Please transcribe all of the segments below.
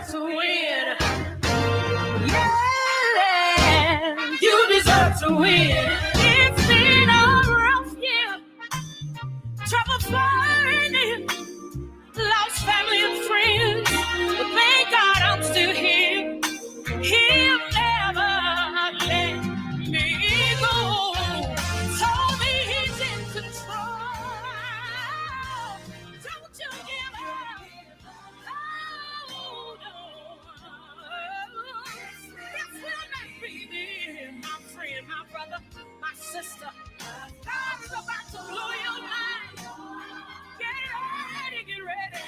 deserve to win. Yeah, you deserve to win. It's been a rough year, trouble finding, lost family and friends, but thank God I'm still here. He'll never let me go. Told me he's in control. Don't you give up. Oh, no. This will not be the end, my friend, my brother, my sister. God's about to blow your mind. Get ready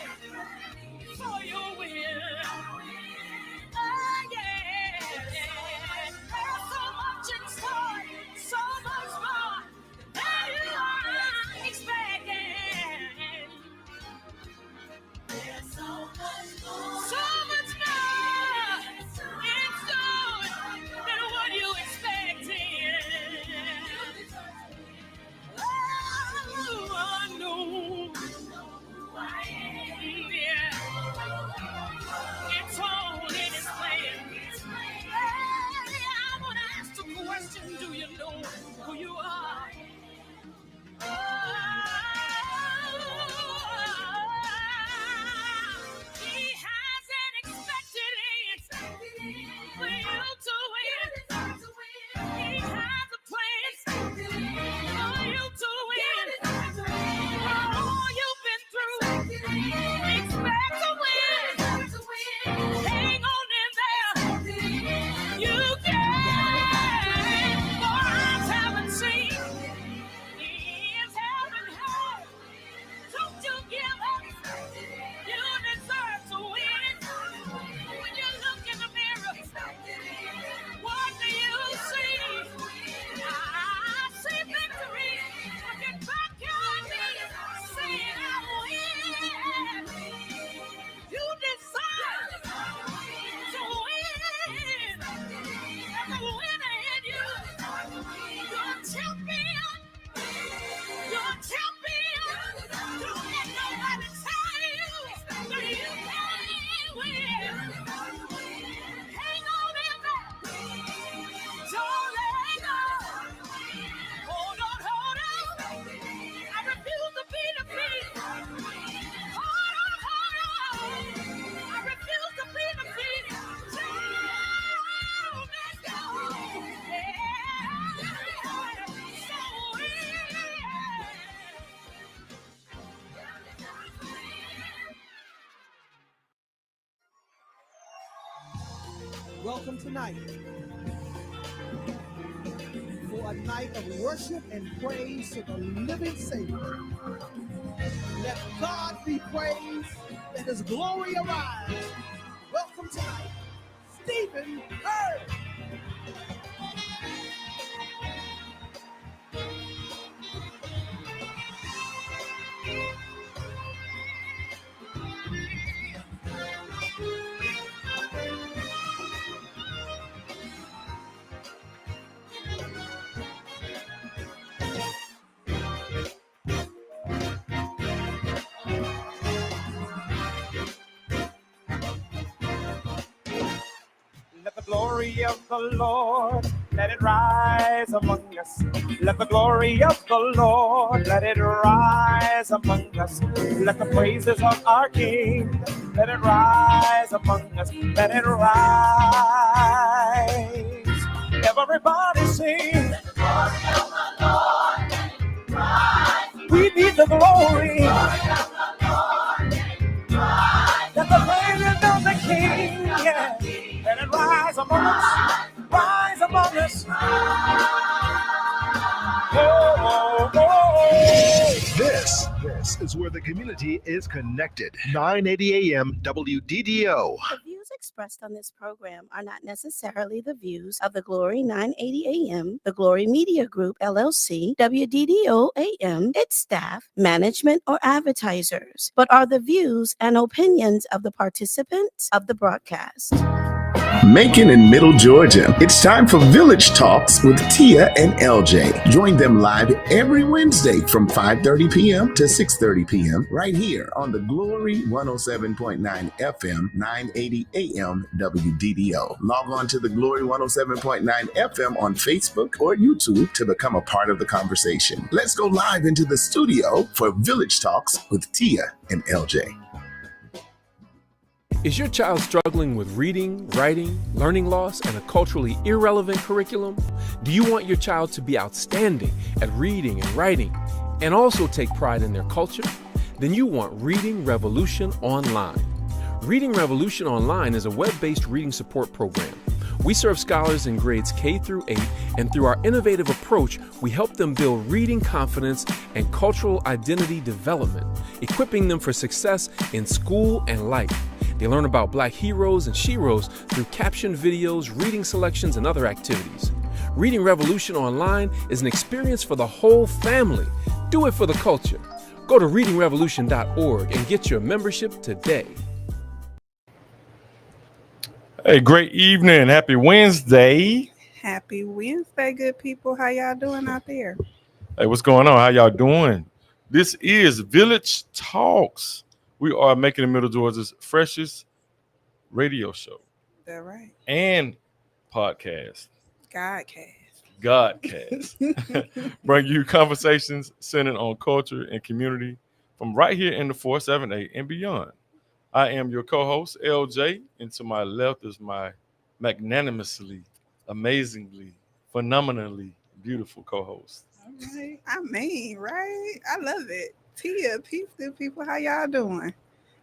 for your win. Oh, yeah. There's so much in store, so much more than you are expecting. There's so much more. So much more in store than what you expected. Oh, I know. Yeah. It's all in his plan. Hey, I want to ask the question, do you know who you are? He hasn't expected it for you to win. He has a plan for you to win. For all you've been through, expect to win. Hang on in there. You can. For eyes haven't seen, ears haven't heard. Don't you give up. You deserve to win. When you look in the mirror, what do you see? I see victory. Looking back at me, saying I win. You deserve to win. There's a winner in you. You're a champion. You're a champion. Don't let nobody tell you that you can't win. Hang on in there. Don't let go. Hold on. I refuse to be defeated. Hold on. I refuse to be defeated. Don't let go. Welcome tonight for a night of worship and praise to the living Savior. Let God be praised, let His glory arise. Welcome tonight, Stephen Hurd. Let the glory of the Lord, let it rise among us. Let the glory of the Lord, let it rise among us. Let the praises of our King, let it rise among us. Let it rise. Everybody sing. Let the glory of the Lord, let it rise. We need the glory. Glory of the Lord, let it rise. Let the praises of the King, yeah. Let it rise among us, rise among us. Oh, oh, oh. This is where the community is connected. 980 AM WDDO. The views expressed on this program are not necessarily the views of the Glory 980 AM, the Glory Media Group, LLC, WDDO AM, its staff, management, or advertisers, but are the views and opinions of the participants of the broadcast. Macon and Middle Georgia. It's time for Village Talks with Tia and LJ. Join them live every Wednesday from 5:30 p.m. to 6:30 p.m. right here on the Glory 107.9 FM, 980 AM WDDO. Log on to the Glory 107.9 FM on Facebook or YouTube to become a part of the conversation. Let's go live into the studio for Village Talks with Tia and LJ. Is your child struggling with reading, writing, learning loss, and a culturally irrelevant curriculum? Do you want your child to be outstanding at reading and writing and also take pride in their culture? Then you want Reading Revolution Online. Reading Revolution Online is a web-based reading support program. We serve scholars in grades K through 8, and through our innovative approach, we help them build reading confidence and cultural identity development, equipping them for success in school and life. They learn about Black heroes and sheroes through captioned videos, reading selections, and other activities. Reading Revolution Online is an experience for the whole family. Do it for the culture. Go to readingrevolution.org and get your membership today. Hey, great evening. Happy Wednesday. Happy Wednesday, good people. How y'all doing out there? Hey, what's going on? How y'all doing? This is Village Talks. We are Making the Middle Georgia's freshest radio show. That right. And podcast. Godcast. Bring you conversations centered on culture and community from right here in the 478 and beyond. I am your co-host, LJ, and to my left is my magnanimously, amazingly, phenomenally beautiful co-host. All right. I mean, right? I love it. Tia, peace, good people. How y'all doing?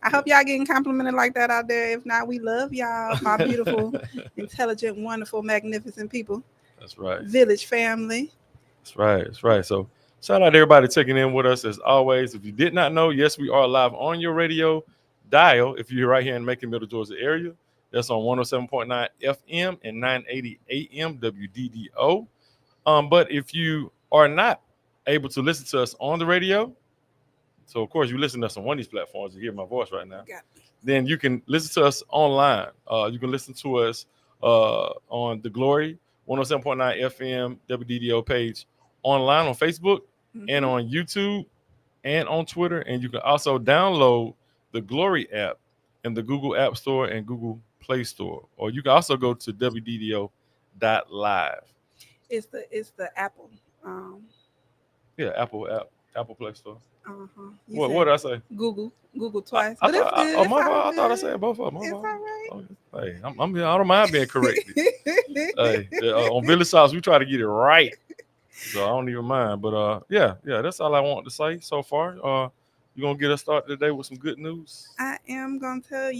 I hope y'all getting complimented like that out there. If not, we love y'all, my beautiful, intelligent, wonderful, magnificent people. That's right. Village family. That's right. That's right. So shout out to everybody checking in with us as always. If you did not know, yes, we are live on your radio dial. If you're right here in Macon, Middle Georgia area, that's on 107.9 FM and 980 AM WDDO. But if you are not able to listen to us on the radio, so of course you listen to us on one of these platforms, you hear my voice right now, then you can listen to us online. You can listen to us on the Glory 107.9 FM WDDO page online on Facebook and on YouTube and on Twitter. And you can also download the Glory app in the Google App Store and Google Play Store. Or you can also go to WDDO.live. It's the Apple. Yeah, Apple Play Store. What did I say? Google twice. I thought I said both of them. It's all right. Hey, I'm here. I don't mind being corrected. Hey, on Village Sauce, we try to get it right, so I don't even mind. But yeah, that's all I want to say so far. You gonna get us started today with some good news? I am gonna tell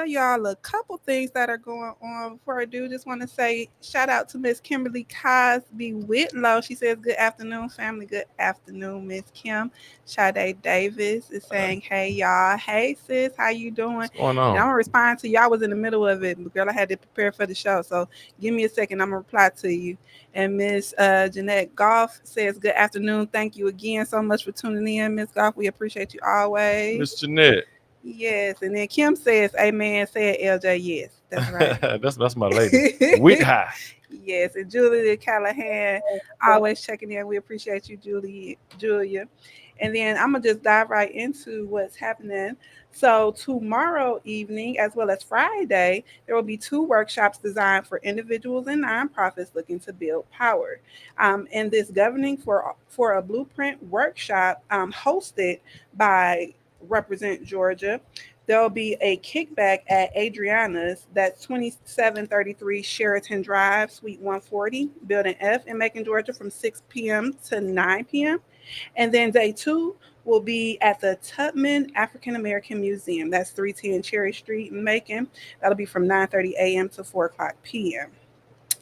y'all a couple things that are going on. Before I do, just want to say shout out to Miss Kimberly Cosby Whitlow. She says, "Good afternoon, family. Good afternoon, Miss Kim." Sade Davis is saying, "Hey y'all, hey sis, how you doing?" What's going on? And I'm gonna respond to y'all. Was in the middle of it, but girl, I had to prepare for the show. So give me a second. I'm gonna reply to you. And Miss Jeanette Goff says, "Good afternoon. Thank you again so much for tuning in, Miss Goff. We appreciate you always." Miss Jeanette. Yes, and then Kim says, "Amen." Said LJ, yes, that's right. that's my lady. With high. Yes, and Julia Callahan always checking in. We appreciate you, Julia. And then I'm gonna just dive right into what's happening. So tomorrow evening, as well as Friday, there will be 2 workshops designed for individuals and nonprofits looking to build power. And this Governing for a Blueprint workshop hosted by Represent Georgia. There'll be a kickback at Adriana's, that's 2733 Sheraton Drive, Suite 140, Building F in Macon, Georgia, from 6 p.m. to 9 p.m. And then day 2 will be at the Tubman African American Museum. That's 310 Cherry Street in Macon. That'll be from 9:30 a.m. to 4 o'clock p.m.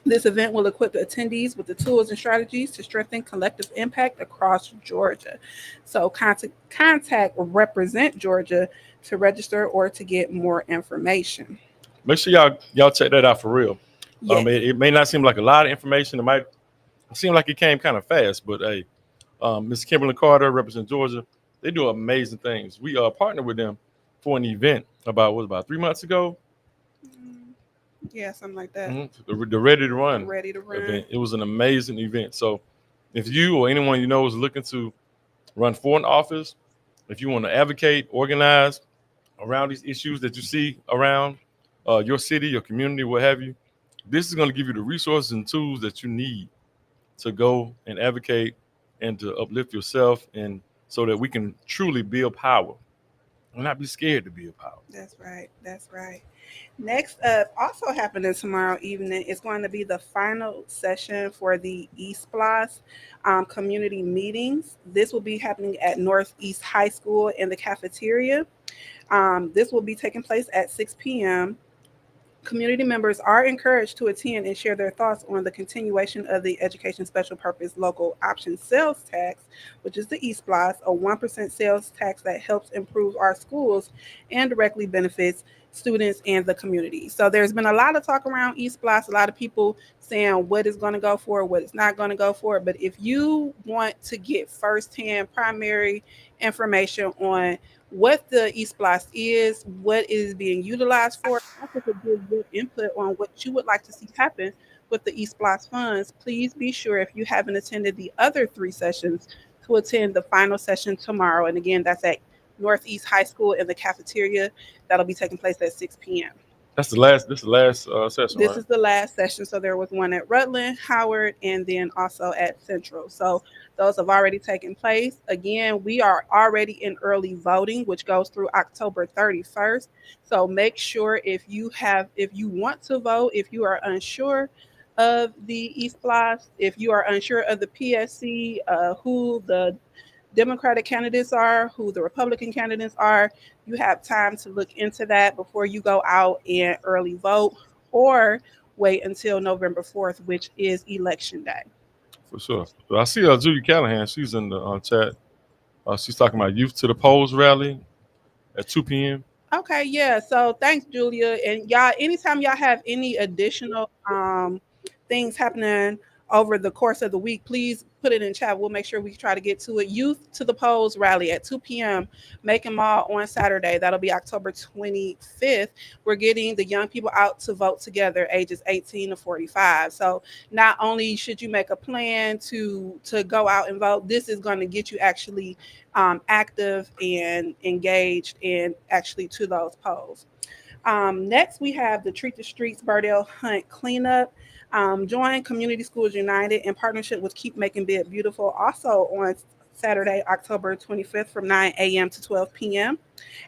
This event will equip the attendees with the tools and strategies to strengthen collective impact across Georgia. So contact Represent Georgia to register or to get more information. Make sure y'all check that out for real. Yes. It may not seem like a lot of information. It might seem like it came kind of fast, but hey, Ms. Kimberly Carter, Represent Georgia, they do amazing things. We partnered with them for an event about 3 months ago. Yeah, something like that. The Ready to Run Ready to run. event. It was an amazing event. So if you or anyone you know is looking to run for an office, if you want to advocate, organize around these issues that you see around your city, your community, what have you, this is going to give you the resources and tools that you need to go and advocate and to uplift yourself, and so that we can truly build power and not be scared to build power. That's right. That's right. Next up, also happening tomorrow evening, is going to be the final session for the East Plus community meetings. This will be happening at Northeast High School in the cafeteria. This will be taking place at 6 p.m. Community members are encouraged to attend and share their thoughts on the continuation of the Education Special Purpose Local Option Sales Tax, which is the ESPLOS, a 1% sales tax that helps improve our schools and directly benefits students and the community. So there's been a lot of talk around ESPLOS, a lot of people saying what is going to go for it, what is not going to go for it. But if you want to get firsthand primary information on what the ESPLOS is, what it is being utilized for, also to give your input on what you would like to see happen with the ESPLOS funds, please be sure, if you haven't attended the other 3 sessions, to attend the final session tomorrow. And again, that's at Northeast High School in the cafeteria. That'll be taking place at 6 p.m. This is the last session, This right? is the last session. So there was one at Rutland, Howard, and then also at Central. So those have already taken place. Again, we are already in early voting, which goes through October 31st. So make sure if you want to vote, if you are unsure of the East Plus, if you are unsure of the PSC, who the Democratic candidates are, who the Republican candidates are, you have time to look into that before you go out and early vote, or wait until November 4th, which is election day. For sure. So I see Julie Callahan. She's in the chat. She's talking about Youth to the Polls rally at 2 p.m. Okay, yeah. So thanks, Julia. And y'all, anytime y'all have any additional things happening over the course of the week, please put it in chat. We'll make sure we try to get to it. Youth to the Polls rally at 2 p.m. Macon Mall on Saturday. That'll be October 25th. We're getting the young people out to vote together, ages 18 to 45. So not only should you make a plan to go out and vote, this is going to get you actually active and engaged and actually to those polls. Next, we have the Treat the Streets Burdell Hunt cleanup. Join Community Schools United in partnership with Keep Making Bid Beautiful, also on Saturday, October 25th from 9 a.m. to 12 p.m.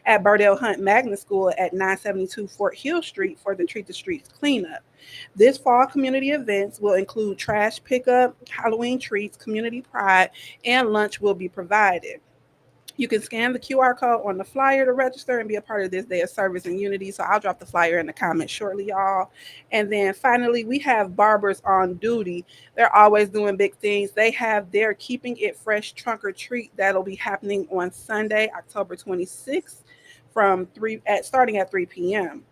at Burdell Hunt Magnet School at 972 Fort Hill Street for the Treat the Streets cleanup. This fall community events will include trash pickup, Halloween treats, community pride, and lunch will be provided. You can scan the QR code on the flyer to register and be a part of this day of service and unity. So I'll drop the flyer in the comments shortly, y'all. And then finally, we have Barbers on Duty. They're always doing big things. They have their Keeping It Fresh trunk or treat that'll be happening on Sunday, October 26th starting at 3 p.m.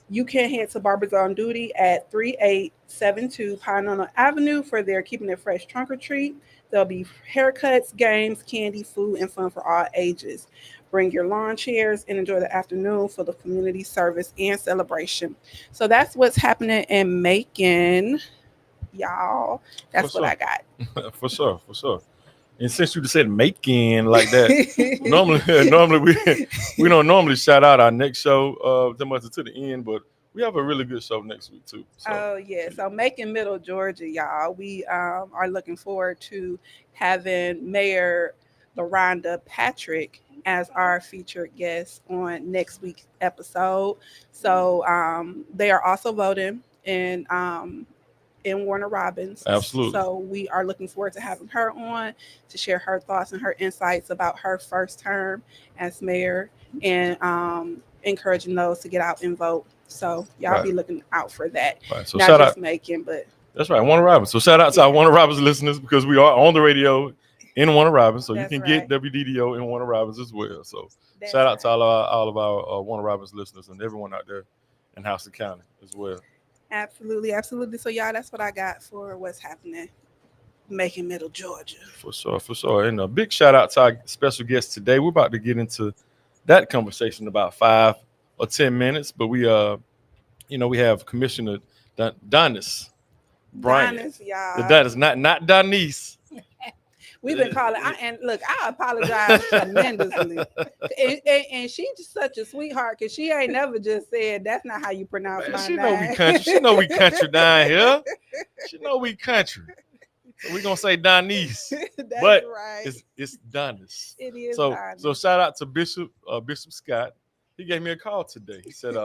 You can head to Barbers on Duty at 3872 Pinona Avenue for their Keeping It Fresh trunk or treat. There'll be haircuts, games, candy, food, and fun for all ages. Bring your lawn chairs and enjoy the afternoon for the community service and celebration. So that's what's happening in Macon, y'all. That's what I got. For sure. And since you just said Macon like that, normally we don't normally shout out our next show that much to the end, but we have a really good show next week too. So. Oh yeah, so Macon Middle Georgia, y'all. We are looking forward to having Mayor LaRonda Patrick as our featured guest on next week's episode. So they are also voting in Warner Robins. Absolutely. So we are looking forward to having her on to share her thoughts and her insights about her first term as mayor, and encouraging those to get out and vote. So y'all be looking out for that. Right. So not shout just out, Macon, but that's right, Warner Robins. So shout out to our Warner Robins listeners, because we are on the radio in Warner Robins, so you can get WDDO in Warner Robins as well. So shout out to all of our Warner Robins listeners and everyone out there in Houston County as well. Absolutely. So y'all, that's what I got for what's happening Macon Middle Georgia. For sure. And a big shout out to our special guest today. We're about to get into that conversation in about 5 or 10 minutes, but we we have Commissioner Donis Bryant. Donis, y'all. That is not Donise. We've been calling. And look, I apologize tremendously. And she's just such a sweetheart because she ain't never just said that's not how you pronounce my She name. know we country. She know we country down here. She know we country. So we gonna say Donise, That's but right. it's Donis. It is So Donis. so shout out to Bishop Scott. He gave me a call today. He said,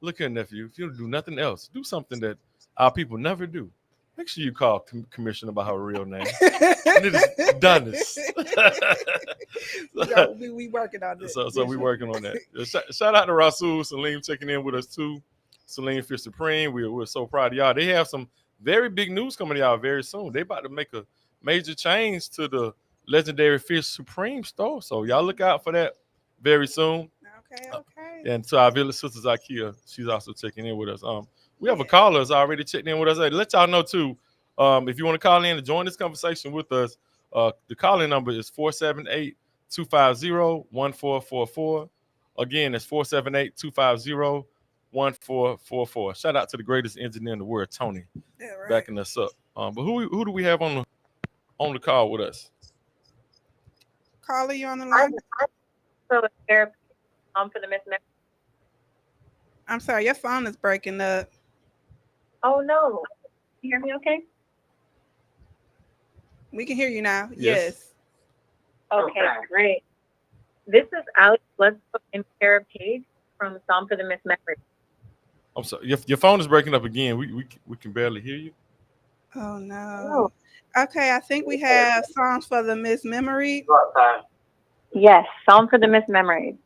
"Look here, nephew. If you don't do nothing else, do something that our people never do. Make sure you call Commissioner by her real name. And it is Donis." So we working on this. So we working on that. Shout out to Rasul Salim checking in with us too. Salim Fish Supreme. We're so proud of y'all. They have some very big news coming out very soon. They about to make a major change to the legendary Fish Supreme store. So y'all look out for that very soon. Okay. And to our village sisters, Ikea, she's also checking in with us. We have a caller that's already checked in with us. Hey, let y'all know too. If you want to call in and join this conversation with us, the calling number is 478-250-1444. Again, it's 478-250-1444. Shout out to the greatest engineer in the world, Tony, backing us up. But who do we have on the call with us? Caller, you on the line? For the Miss. I'm sorry, your phone is breaking up. Oh no, you hear me okay? We can hear you now. Yes. Okay, great. This is Alex Bloodstock and Kara Page from Psalm for the Miss Memory. I'm sorry, your phone is breaking up again. We can barely hear you. Oh no. Okay, I think we have songs for the Miss Memory. Yes, Psalm for the Miss Memory.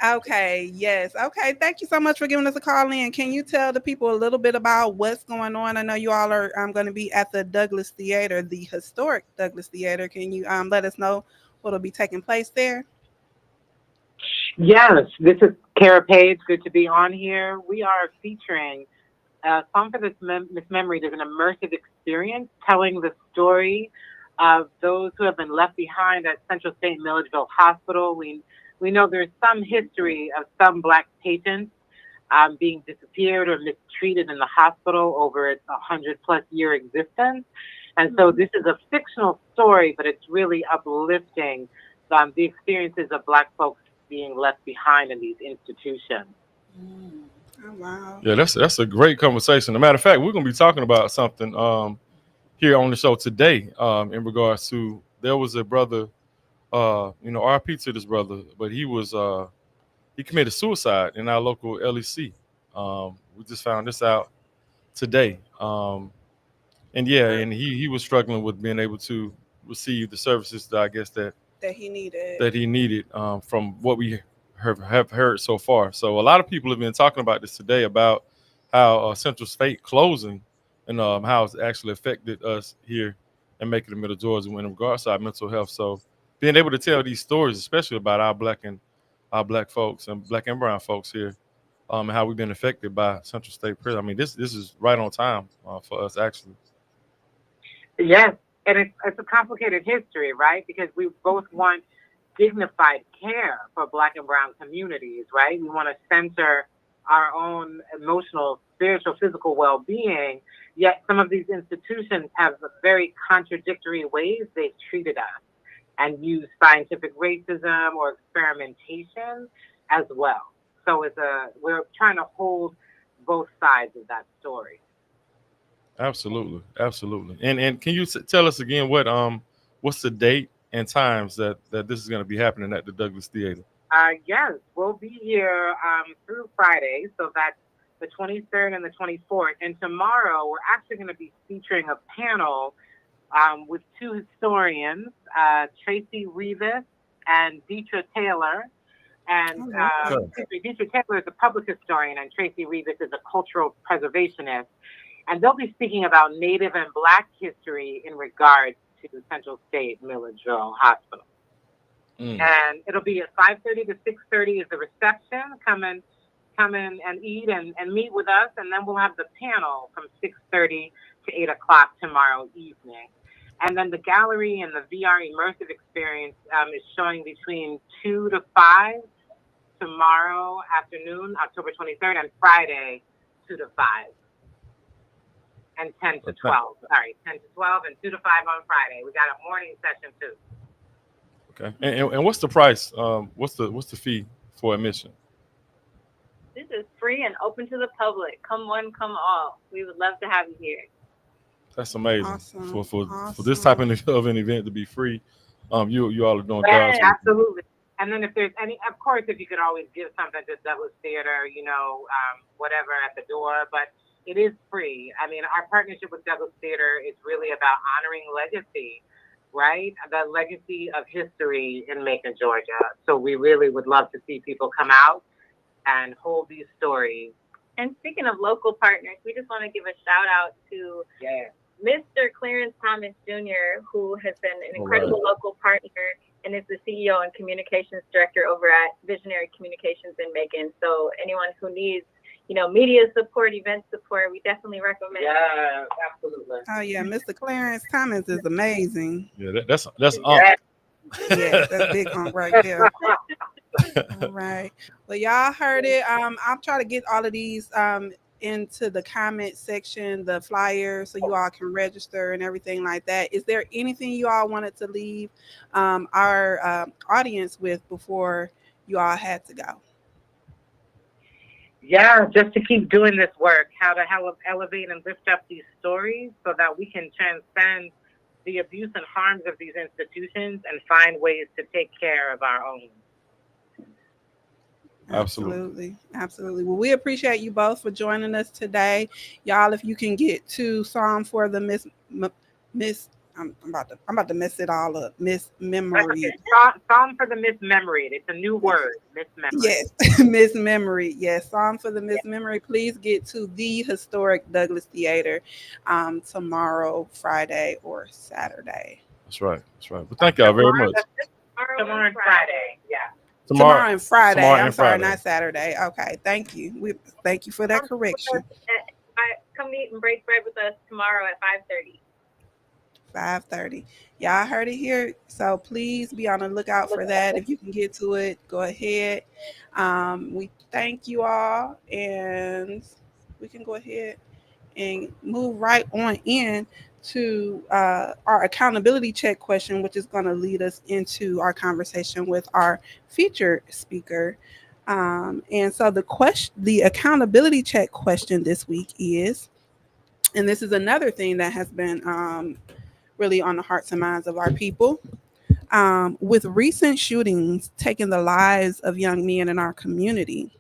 Okay, yes. Okay, thank you so much for giving us a call in. Can you tell the people a little bit about what's going on? I know you all are going to be at the Douglas Theater, the historic Douglas Theater. Can you let us know what will be taking place there? Yes, this is Kara Page. Good to be on here. We are featuring Song for This Miss Memory. There's an immersive experience telling the story of those who have been left behind at Central State Milledgeville Hospital. We know there's some history of some Black patients being disappeared or mistreated in the hospital over its 100+ year existence. And so this is a fictional story, but it's really uplifting the experiences of Black folks being left behind in these institutions. Oh, wow. Yeah, that's a great conversation. As a matter of fact, we're going to be talking about something here on the show today in regards to, there was a brother, RP to this brother, but he committed suicide in our local LEC. We just found this out today. And he was struggling with being able to receive the services that I guess that he needed from what we have heard so far. So a lot of people have been talking about this today about how Central State closing and how it's actually affected us here in Macon and Middle Georgia in regards to our mental health. So being able to tell these stories, especially about our Black folks and Black and brown folks here, and how we've been affected by Central State Prison. I mean, this is right on time for us, actually. Yes, and it's a complicated history, right? Because we both want dignified care for Black and brown communities, right? We want to center our own emotional, spiritual, physical well-being, yet some of these institutions have very contradictory ways they've treated us and use scientific racism or experimentation as well. So we're trying to hold both sides of that story. Absolutely. And can you tell us again what's the date and times that this is going to be happening at the Douglas Theater? Yes, we'll be here through Friday, so that's the 23rd and the 24th. And tomorrow we're actually going to be featuring a panel with two historians, Tracy Rivas and Deetra Taylor. And Deetra Taylor is a public historian, and Tracy Rivas is a cultural preservationist. And they'll be speaking about Native and Black history in regards to Central State Milledgeville Hospital. And it'll be at 5:30 to 6:30 is the reception. Come in and eat and meet with us, and then we'll have the panel from 6:30 to 8 o'clock tomorrow evening. And then the gallery and the VR immersive experience is showing between 2 to 5 tomorrow afternoon, October 23rd, and Friday, 2 to 5. And 10 to 12. Sorry, 10 to 12 and 2 to 5 on Friday. We got a morning session too. Okay. And what's the price? What's the fee for admission? This is free and open to the public. Come one, come all. We would love to have you here. That's amazing. Awesome. For this type of an event to be free. You all are doing Yes, God's work. absolutely. And then if there's any, of course, if you could always give something to Douglas Theater, whatever at the door, but it is free. I mean, our partnership with Douglas Theater is really about honoring legacy, right? The legacy of history in Macon, Georgia. So we really would love to see people come out and hold these stories. And speaking of local partners, we just want to give a shout out to Mr. Clarence Thomas Jr., who has been an incredible local partner and is the CEO and communications director over at Visionary Communications in Macon. So anyone who needs, media support, event support, we definitely recommend. Yeah, absolutely. Oh yeah, Mr. Clarence Thomas is amazing. Yeah, that's Yeah, that's big on right there. All right. Well, y'all heard it. I'll try to get all of these into the comment section, the flyer, so you all can register and everything like that. Is there anything you all wanted to leave our audience with before you all had to go? Yeah, just to keep doing this work, how to elevate and lift up these stories so that we can transcend the abuse and harms of these institutions and find ways to take care of our own. Absolutely. Well, we appreciate you both for joining us today. Y'all, if you can get to Psalm for the I'm about to mess it all up. Mismemory. Psalm for the mismemory. It's a new word. Mismemory. Yes, mismemory. Yes, Psalm for the mismemory. Please get to the historic Douglas Theater tomorrow, Friday, or Saturday. That's right. Well, thank y'all very much. Tomorrow and Friday. Yeah. Tomorrow and Friday. I'm sorry, not Saturday. Okay, thank you. Thank you for that correction. Come meet and break bread with us tomorrow at 5:30. 5:30. Y'all heard it here. So please be on the lookout for that. If you can get to it, go ahead. We thank you all, and we can go ahead and move right on in to our accountability check question, which is going to lead us into our conversation with our featured speaker. And so the accountability check question this week is, and this is another thing that has been really on the hearts and minds of our people. With recent shootings taking the lives of young men in our community,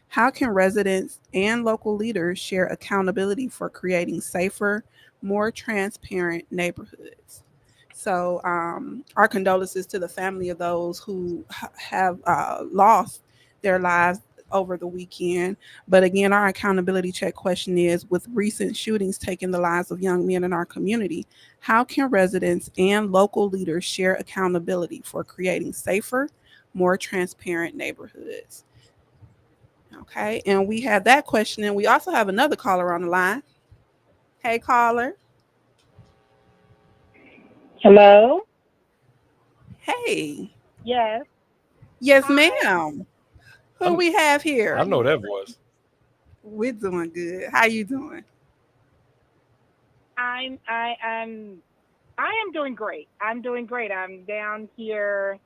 how can residents and local leaders share accountability for creating safer, more transparent neighborhoods? So our condolences to the family of those who have lost their lives over the weekend. But again, our accountability check question is, with recent shootings taking the lives of young men in our community, how can residents and local leaders share accountability for creating safer, more transparent neighborhoods? Okay, and we have that question, and we also have another caller on the line. Hey, caller. Hello? Hey. Yes. Yes, ma'am. Who we have here? I know that voice. We're doing good. How you doing? I am doing great. I'm doing great. I'm down here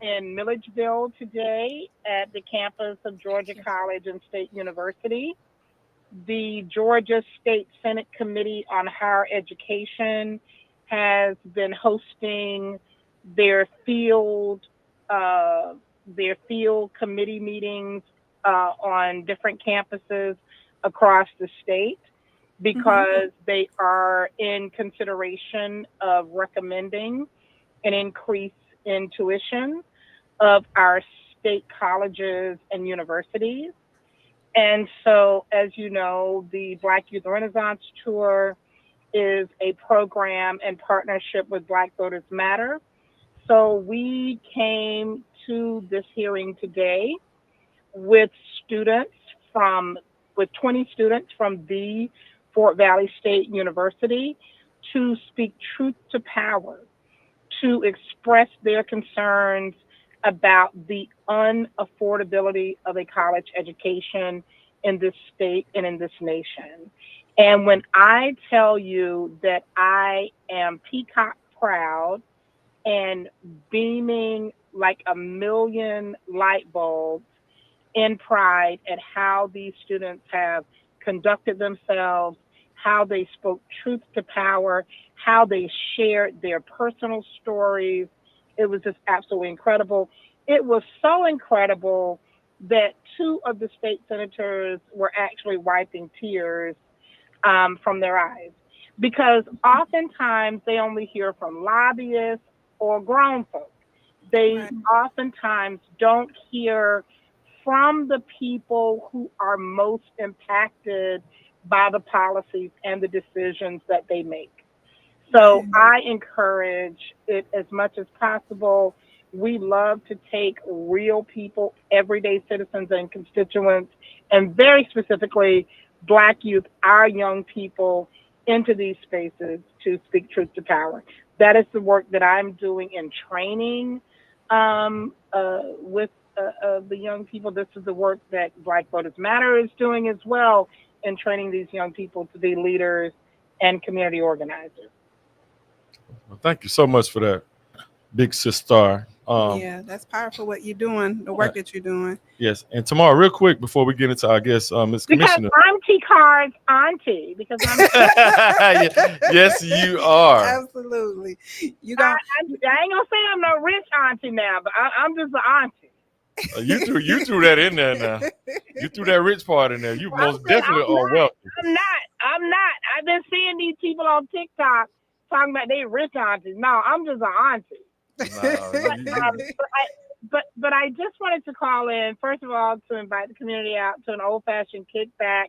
in Milledgeville today at the campus of Georgia College and State University. The Georgia State Senate Committee on Higher Education has been hosting their field committee meetings on different campuses across the state, because they are in consideration of recommending an increase in tuition of our state colleges and universities. And so, as you know, the Black Youth Renaissance Tour is a program in partnership with Black Voters Matter. So we came to this hearing today with 20 students from the Fort Valley State University to speak truth to power, to express their concerns about the unaffordability of a college education in this state and in this nation. And when I tell you that I am peacock proud and beaming like a million light bulbs in pride at how these students have conducted themselves, how they spoke truth to power, how they shared their personal stories. It was just absolutely incredible. It was so incredible that two of the state senators were actually wiping tears from their eyes, because oftentimes they only hear from lobbyists or grown folks. They oftentimes don't hear from the people who are most impacted by the policies and the decisions that they make. So I encourage it as much as possible. We love to take real people, everyday citizens and constituents, and very specifically Black youth, our young people, into these spaces to speak truth to power. That is the work that I'm doing in training with the young people. This is the work that Black Voters Matter is doing as well, in training these young people to be leaders and community organizers. Well, thank you so much for that, Big Sis Star. Yeah, that's powerful what you're doing, the work that you're doing. Yes, and tomorrow, real quick, before we get into our guest, Ms. Commissioner. Because I'm T-Card's auntie. Because I'm yes, you are. Absolutely. I ain't gonna say I'm no rich auntie now, but I'm just an auntie. You threw that in there now. You threw that rich part in there. You most definitely are wealthy. I'm not. I've been seeing these people on TikTok talking about they rich aunties. No, I'm just an auntie. But I just wanted to call in, first of all, to invite the community out to an old-fashioned kickback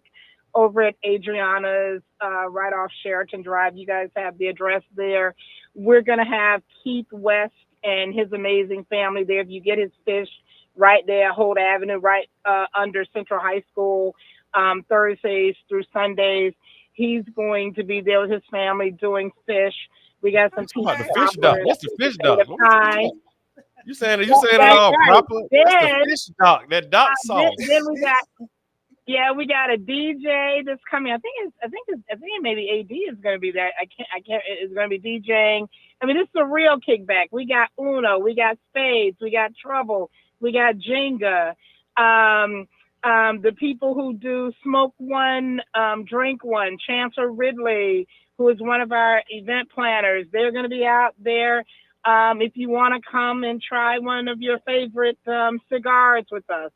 over at Adriana's right off Sheraton Drive. You guys have the address there. We're going to have Keith West and his amazing family there. If you get his fish right there, Holt Avenue, right under Central High School, Thursdays through Sundays. He's going to be there with his family doing fish. We got some people. The fish dock. That's the fish dock. You saying it all right. proper? That's the fish dock. That dock sauce. Then we got a DJ that's coming. I think maybe AD is going to be there. I can't. It's going to be DJing. I mean, this is a real kickback. We got Uno. We got Spades. We got Trouble. We got Jenga. The people who do Smoke One, Drink One, Chancellor Ridley, who is one of our event planners, they're going to be out there. If you want to come and try one of your favorite cigars with us.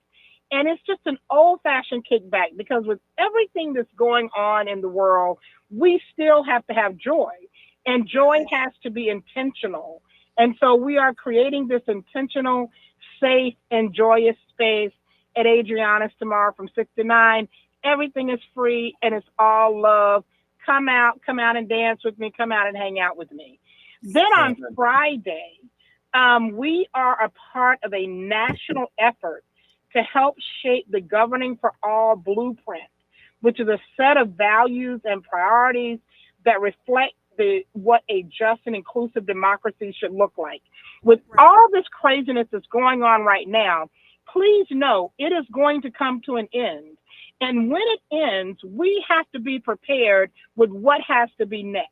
And it's just an old-fashioned kickback, because with everything that's going on in the world, we still have to have joy. And joy has to be intentional. And so we are creating this intentional, safe, and joyous space at Adriana's tomorrow from 6 to 9. Everything is free, and it's all love. Come out and dance with me. Come out and hang out with me. Then on Friday, we are a part of a national effort to help shape the Governing for All blueprint, which is a set of values and priorities that reflect what a just and inclusive democracy should look like. With all this craziness that's going on right now, please know it is going to come to an end. And when it ends, we have to be prepared with what has to be next,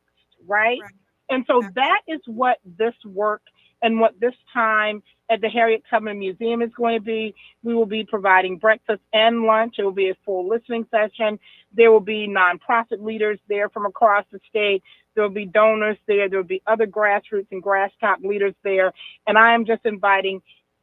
right? And so that is what this work and what this time at the Harriet Tubman Museum is going to be. We will be providing breakfast and lunch. It will be a full listening session. There will be nonprofit leaders there from across the state. There will be donors there. There will be other grassroots and grass top leaders there. And I am just inviting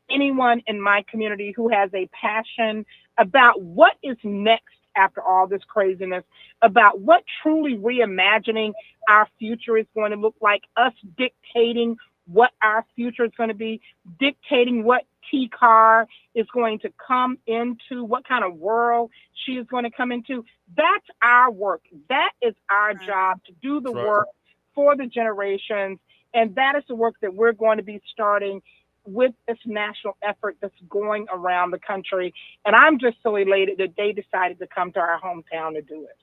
anyone in my community who has a passion about what is next after all this craziness, about what truly reimagining our future is going to look like, us dictating what our future is going to be, dictating what T-Car is going to come into, what kind of world she is going to come into. That's our work. That is our job, to do the work for the generations. And that is the work that we're going to be starting with this national effort that's going around the country. And I'm just so elated that they decided to come to our hometown to do it.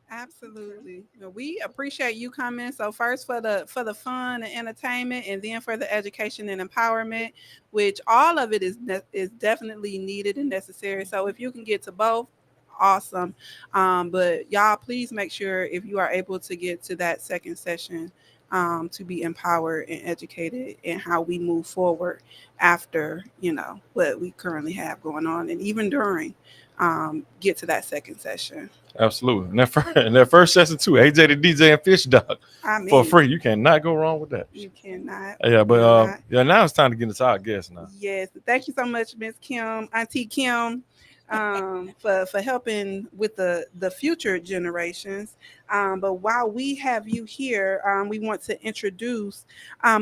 Absolutely. We appreciate you coming. So first for the fun and entertainment, and then for the education and empowerment, which all of it is definitely needed and necessary. So if you can get to both, awesome. But y'all, please make sure if you are able to get to that second session, to be empowered and educated in how we move forward after, what we currently have going on, and even during, get to that second session. Absolutely. And that first session too, AJ the DJ and Fish Dog for free. You cannot go wrong with that. You cannot. Yeah, but now it's time to get into our guests now. Yes, thank you so much, Miss Kim, Auntie Kim, for helping with the future generations. But while we have you here, we want to introduce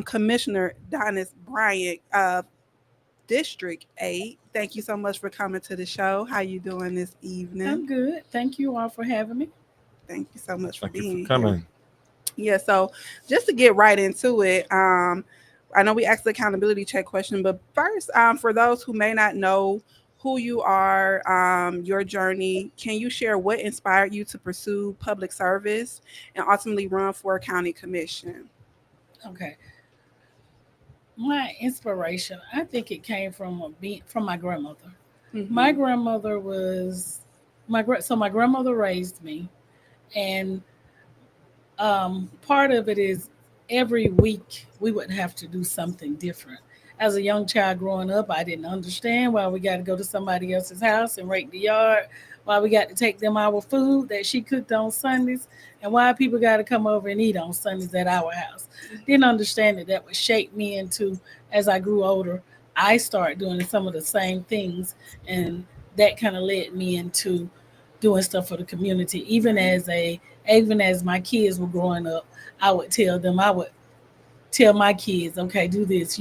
Commissioner Donis Bryant of District 8. Thank you so much for coming to the show. How you doing this evening? I'm good. Thank you all for having me. Thank you so much for being here. Coming. Yeah, so just to get right into it, I know we asked the accountability check question, but first, for those who may not know who you are, your journey, can you share what inspired you to pursue public service and ultimately run for a county commission? Okay. My inspiration, I think it came from my grandmother. Mm-hmm. My grandmother was my grandmother raised me, and part of it is every week we would have to do something different. As a young child growing up, I didn't understand why we got to go to somebody else's house and rake the yard, why we got to take them our food that she cooked on Sundays, and why people got to come over and eat on Sundays at our house. Didn't understand that would shape me into, as I grew older, I started doing some of the same things, and that kind of led me into doing stuff for the community. Even as my kids were growing up, I would tell my kids, okay, do this.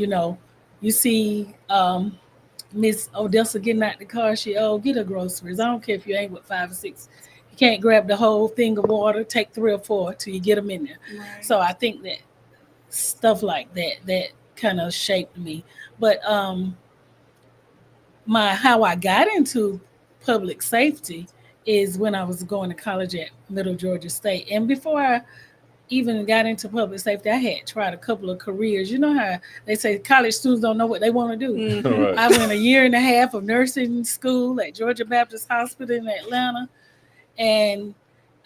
You see Miss Odessa getting out the car, get her groceries. I don't care if you ain't with 5 or 6. You can't grab the whole thing of water, take 3 or 4 till you get them in there. Right. So I think that stuff like that kind of shaped me. But how I got into public safety is when I was going to college at Middle Georgia State. And before I even got into public safety, I had tried a couple of careers. You know how they say college students don't know what they want to do. Mm-hmm. Right. I went a year and a half of nursing school at Georgia Baptist Hospital in Atlanta. And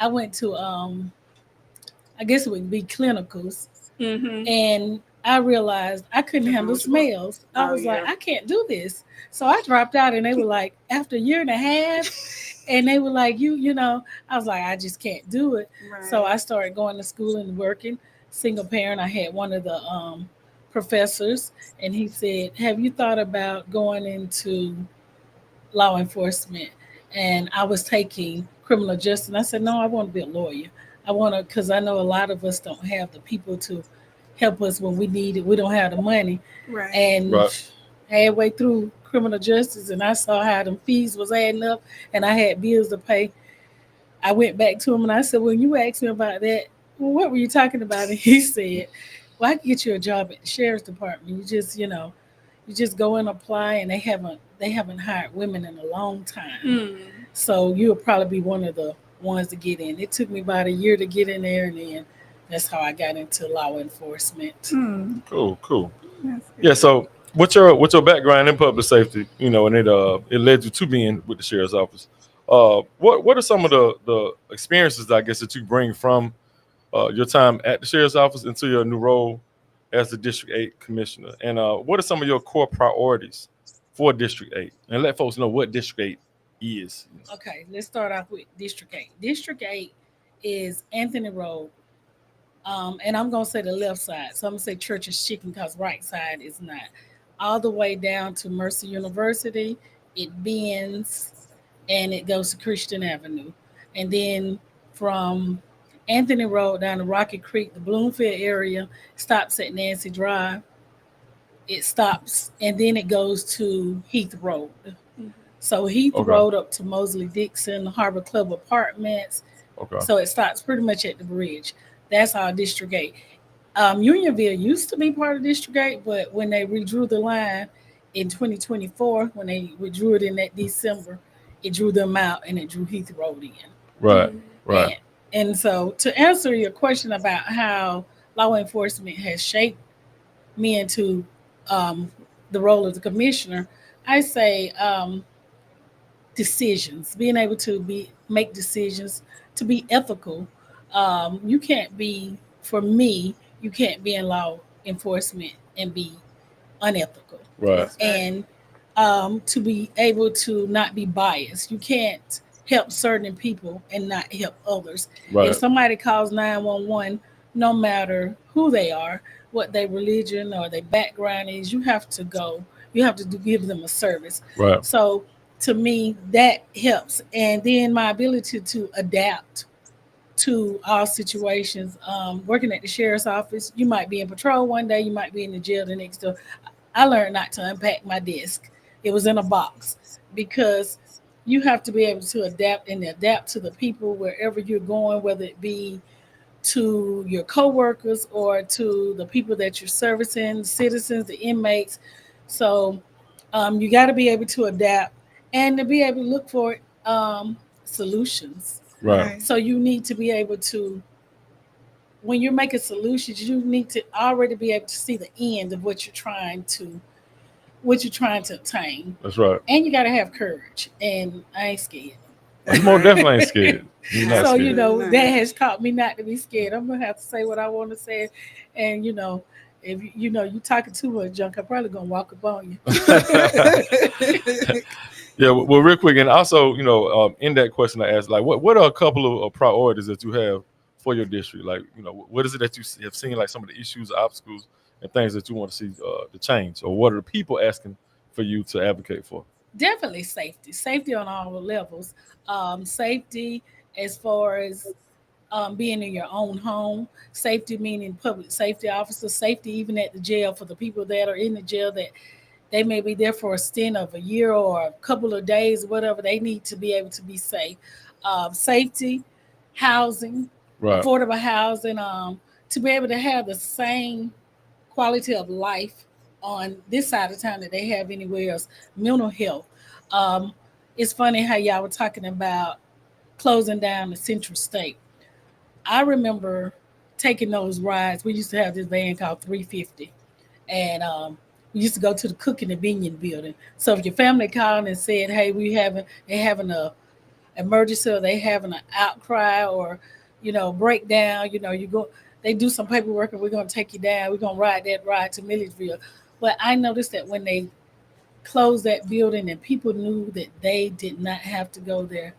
I went to, I guess it would be clinicals. Mm-hmm. And I realized I couldn't handle smells. I was like, I can't do this. So I dropped out, and they were like, after a year and a half, and they were like, I was like, I just can't do it. Right. So I started going to school and working. Single parent, I had one of the professors, and he said, have you thought about going into law enforcement? And I was taking criminal justice. And I said, no, I want to be a lawyer. Because I know a lot of us don't have the people to help us when we need it. We don't have the money. Right. And halfway through criminal justice, and I saw how them fees was adding up, and I had bills to pay. I went back to him and I said, when you asked me about that, well, what were you talking about? And he said, well, I can get you a job at the sheriff's department. You just go and apply, and they haven't hired women in a long time. So you'll probably be one of the ones to get in. It took me about a year to get in there, and then that's how I got into law enforcement. Cool. Yeah, so what's your background in public safety? And it led you to being with the sheriff's office. What are some of the experiences, I guess, that you bring from your time at the sheriff's office into your new role as the District 8 commissioner? And what are some of your core priorities for District 8? And let folks know what District 8 is. Okay, let's start off with District 8. District 8 is Anthony Road. And I'm going to say the left side. So I'm going to say Church's Chicken because right side is not. All the way down to Mercer University, it bends and it goes to Christian Avenue. And then from Anthony Road down to Rocky Creek, the Bloomfield area, stops at Nancy Drive. It stops and then it goes to Heath Road. So Heath Road up to Mosley Dixon, Harbor Club Apartments. Okay. So it stops pretty much at the bridge. That's our District 8. Unionville used to be part of District 8, but when they redrew the line in 2024, when they redrew it in that December, it drew them out and it drew Heath Road in. Right. And so to answer your question about how law enforcement has shaped me into the role of the commissioner, I say decisions, being able to make decisions, to be ethical. You can't be, for me, you can't be in law enforcement and be unethical. Right. And to be able to not be biased. You can't help certain people and not help others. Right. If somebody calls 911, no matter who they are, what their religion or their background is, you have to go. You have to give them a service. Right. So to me, that helps. And then my ability to adapt to all situations. Working at the sheriff's office, you might be in patrol one day, you might be in the jail the next day. I learned not to unpack my desk. It was in a box because you have to be able to adapt to the people wherever you're going, whether it be to your coworkers or to the people that you're servicing, the citizens, the inmates. So you got to be able to adapt and to be able to look for solutions. Right. So you need to be able to, when you're making solutions, you need to already be able to see the end of what you're trying to obtain. That's right. And you got to have courage. And I ain't scared. You most definitely ain't scared. You're not So scared. that has taught me not to be scared. I'm gonna have to say what I want to say, and if you talking too much junk, I'm probably gonna walk up on you. Yeah, well, real quick, and also, in that question I asked, like, what are a couple of priorities that you have for your district? Like, what is it that you have seen, like some of the issues, obstacles, and things that you want to see to change, or what are the people asking for you to advocate for? Definitely safety on all levels. Safety as far as being in your own home, safety meaning public safety officers, safety even at the jail for the people that are in the jail that they may be there for a stint of a year or a couple of days, whatever. They need to be able to be safe. Safety, housing, Right. affordable housing, to be able to have the same quality of life on this side of town that they have anywhere else. Mental health. It's funny how y'all were talking about closing down the Central State. I remember taking those rides. We used to have this van called 350, and we used to go to the Cook and the Binion building. So if your family called and said, "Hey, they're having a emergency, or they having an outcry, or breakdown," you go. They do some paperwork, and we're gonna take you down. We're gonna ride that ride to Milledgeville. But I noticed that when they closed that building and people knew that they did not have to go there,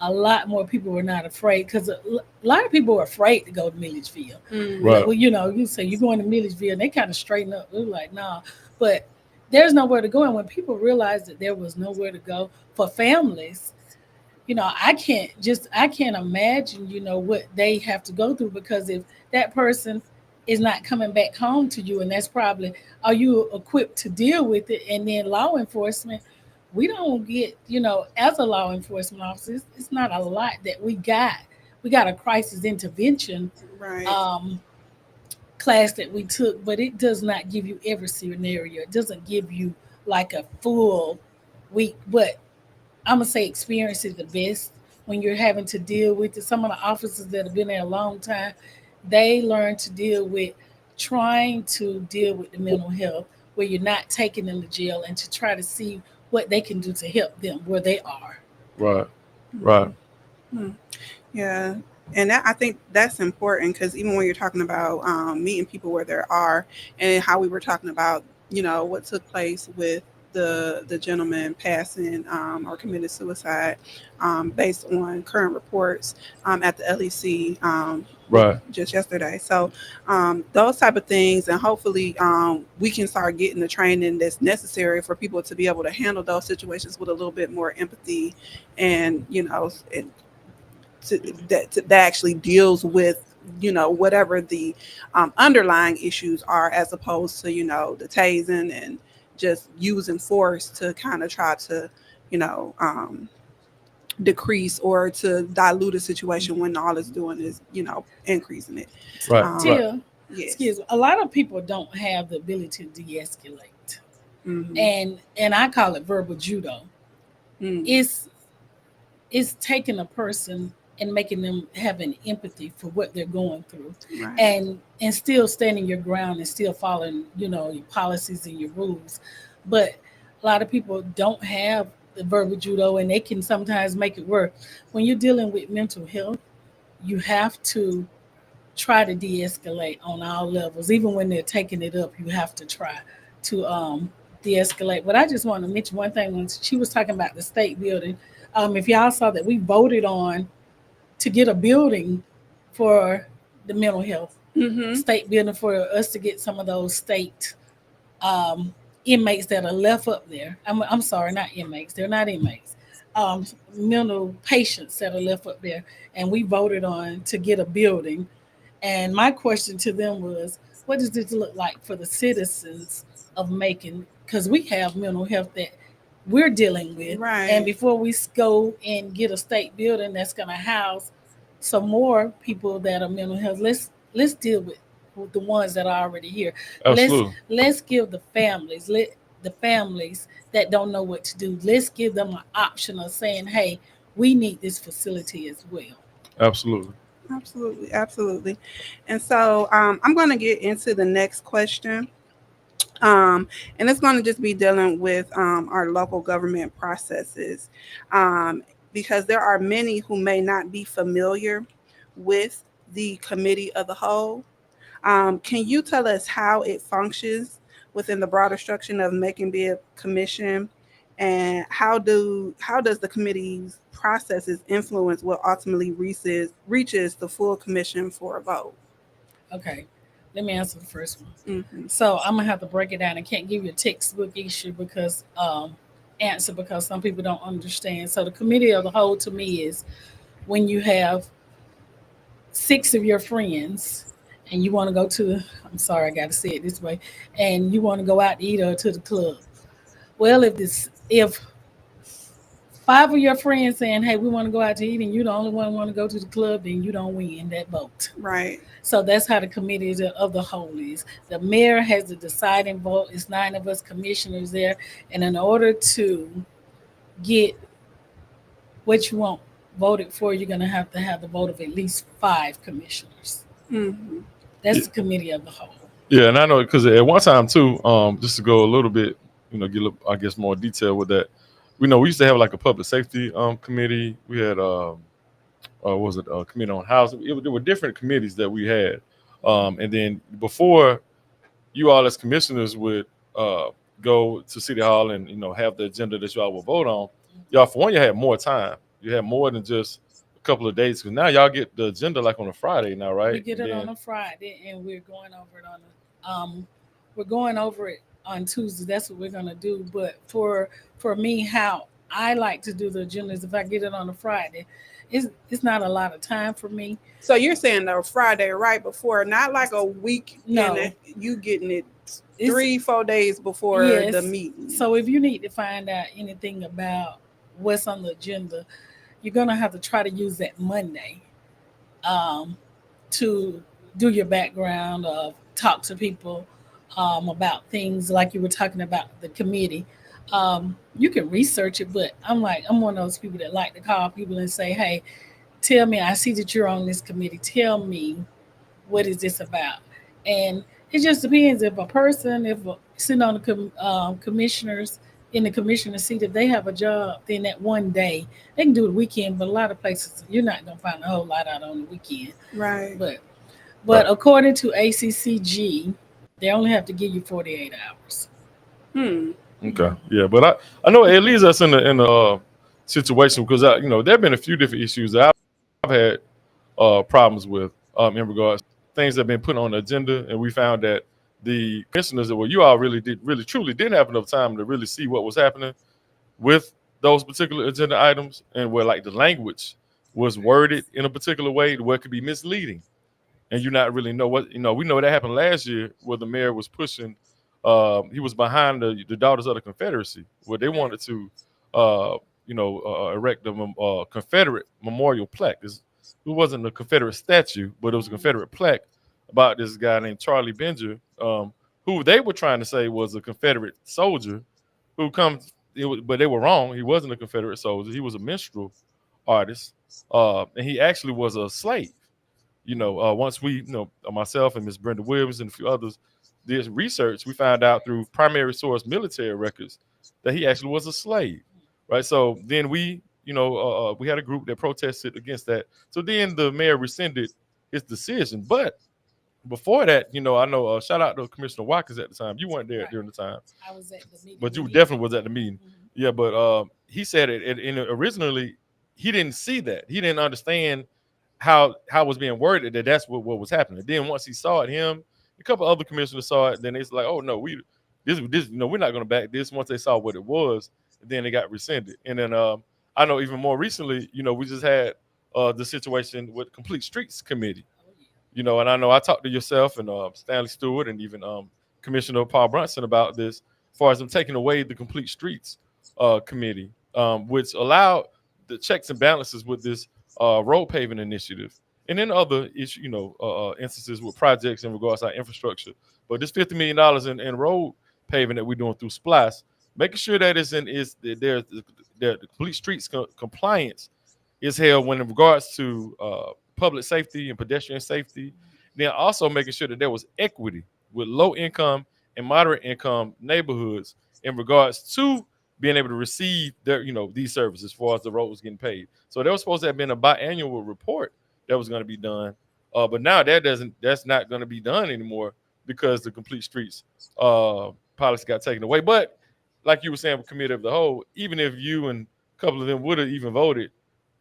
a lot more people were not afraid, because a lot of people were afraid to go to Milledgeville. Right. Well, you say you're going to Milledgeville, and they kind of straighten up. They're like, nah, but there's nowhere to go. And when people realized that there was nowhere to go for families, I can't imagine, what they have to go through, because if that person is not coming back home to you, and that's probably, are you equipped to deal with it? And then law enforcement, we don't get, as a law enforcement officer, it's not a lot that we got. We got a crisis intervention class that we took, but it does not give you every scenario. It doesn't give you like a full week, but I'm gonna say experience is the best when you're having to deal with it. Some of the officers that have been there a long time, they learn to deal with trying to deal with the mental health, where you're not taking them to jail, and to try to see what they can do to help them where they are. Right. Right. Yeah. And I think that's important, because even when you're talking about meeting people where they are, and how we were talking about, what took place with the gentleman passing or committed suicide based on current reports at the LEC Right. just yesterday. So those type of things, and hopefully we can start getting the training that's necessary for people to be able to handle those situations with a little bit more empathy, and that actually deals with whatever the underlying issues are, as opposed to the tasing and just using force to kind of try to decrease or to dilute a situation, when all it's doing is increasing it. Right. Tia, Yes. excuse me, a lot of people don't have the ability to de-escalate. Mhm. And I call it verbal judo. It's taking a person and making them have an empathy for what they're going through, Right. and still standing your ground and still following your policies and your rules. But a lot of people don't have the verbal judo, and they can sometimes make it work. When you're dealing with mental health, you have to try to de-escalate on all levels. Even when they're taking it up, you have to try to de-escalate. But I just want to mention one thing when she was talking about the state building. If y'all saw that we voted on to get a building for the mental health state building for us to get some of those state um, inmates that are left up there. I'm sorry, not inmates. They're not inmates. Mental patients that are left up there, and we voted on to get a building. And my question to them was, what does this look like for the citizens of Macon? Because we have mental health that we're dealing with. Right. And before we go and get a state building that's going to house some more people that are mental health, let's deal with the ones that are already here. Absolutely. Let's give the families that don't know what to do. Let's give them an option of saying, "Hey, we need this facility as well." Absolutely. Absolutely. And so I'm going to get into the next question. And it's going to just be dealing with our local government processes, because there are many who may not be familiar with the committee of the whole. Can you tell us how it functions within the broader structure of Macon Bid Commission, and how does the committee's processes influence what ultimately reaches the full commission for a vote? Okay, let me answer the first one. So I'm gonna have to break it down. I can't give you a textbook answer because some people don't understand. So the committee of the whole to me is when you have 6 of your friends and you want to go to, I'm sorry, I got to say it this way, and you want to go out to eat or to the club. Well, if 5 of your friends saying, "Hey, we want to go out to eat," and you the only one want to go to the club, then you don't win that vote. Right. So that's how the committee of the whole is. The mayor has the deciding vote. It's 9 of us commissioners there, and in order to get what you want voted for, you're going to have the vote of at least 5 commissioners. That's the committee of the whole. Yeah, and I know because at one time too, just to go a little bit, get I guess more detail with that. We used to have like a public safety committee. We had was it a committee on housing? There were different committees that we had, and then before you all as commissioners would go to City Hall and have the agenda that you all would vote on. Y'all, for one, you had more time. You had more than just a couple of days because now y'all get the agenda like on a Friday now, right? We get it on a Friday, and we're going over it on Tuesday. That's what we're gonna do. But for me, how I like to do the agenda is if I get it on a Friday, it's not a lot of time for me. So you're saying the Friday right before, not like a week. No, you getting it 3-4 days before the meeting. So if you need to find out anything about what's on the agenda, you're gonna have to try to use that Monday to do your background, talk to people about things like you were talking about the committee. You can research it, but I'm one of those people that like to call people and say, "Hey, tell me, I see that you're on this committee. Tell me, what is this about?" And it just depends if sitting on the commissioners in the commissioner seat, if they have a job, then that one day they can do the weekend. But a lot of places you're not gonna find a whole lot out on the weekend, right? But according to ACCG, they only have to give you 48 hours. Okay, yeah, but I know it leaves us in a situation because there have been a few different issues that I've had problems with in regards to things that have been put on the agenda, and we found that the commissioners that you all really truly didn't have enough time to really see what was happening with those particular agenda items, and where like the language was worded in a particular way where it could be misleading, and you not really know what we know that happened last year where the mayor was pushing. He was behind the Daughters of the Confederacy, where they wanted to, erect a Confederate memorial plaque. It wasn't a Confederate statue, but it was a Confederate plaque about this guy named Charlie Benger, who they were trying to say was a Confederate soldier who comes, but they were wrong. He wasn't a Confederate soldier. He was a minstrel artist, and he actually was a slave. Once we, myself and Miss Brenda Williams and a few others did research, we found out through primary source military records that he actually was a slave, right? So then we had a group that protested against that. So then the mayor rescinded his decision. But before that, I know shout out to Commissioner Watkins at the time. You weren't there during the time. I was at the meeting. But you definitely was at the meeting. Mm-hmm. Yeah, but he said it, and originally he didn't see that. He didn't understand how it was being worded that's what was happening. Then once he saw it, a couple other commissioners saw it, then it's like, oh no, this we're not gonna back this. Once they saw what it was, then it got rescinded. And then I know even more recently, we just had the situation with Complete Streets Committee. And I know I talked to yourself and Stanley Stewart and even Commissioner Paul Brunson about this, as far as them taking away the Complete Streets Committee, which allowed the checks and balances with this road paving initiative, and then other instances with projects in regards to our infrastructure. But this $50 million in road paving that we're doing through SPLAST, making sure that the Complete Streets compliance is held when in regards to public safety and pedestrian safety. Then also making sure that there was equity with low income and moderate income neighborhoods in regards to being able to receive their, these services as far as the road was getting paid. So there was supposed to have been a biannual report that was going to be done. But now that's not going to be done anymore because the Complete Streets policy got taken away. But like you were saying, committee of the whole, even if you and a couple of them would have even voted,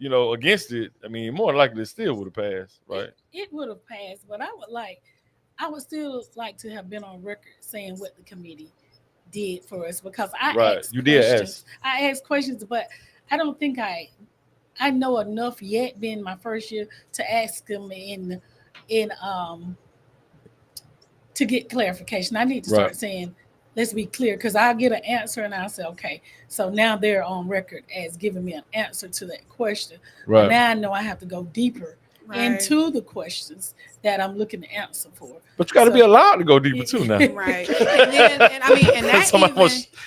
against it, I mean, more likely it still would have passed, right? It would have passed, but I would still like to have been on record saying what the committee did for us, because I asked questions. I asked questions, but I don't think I know enough yet, being my first year, to ask them in to get clarification. I need to start saying, let's be clear, because I'll get an answer and I'll say, okay, so now they're on record as giving me an answer to that question. Right. But now I know I have to go deeper into the questions that I'm looking to answer for. But you got to be allowed to go deeper too now. Right. And that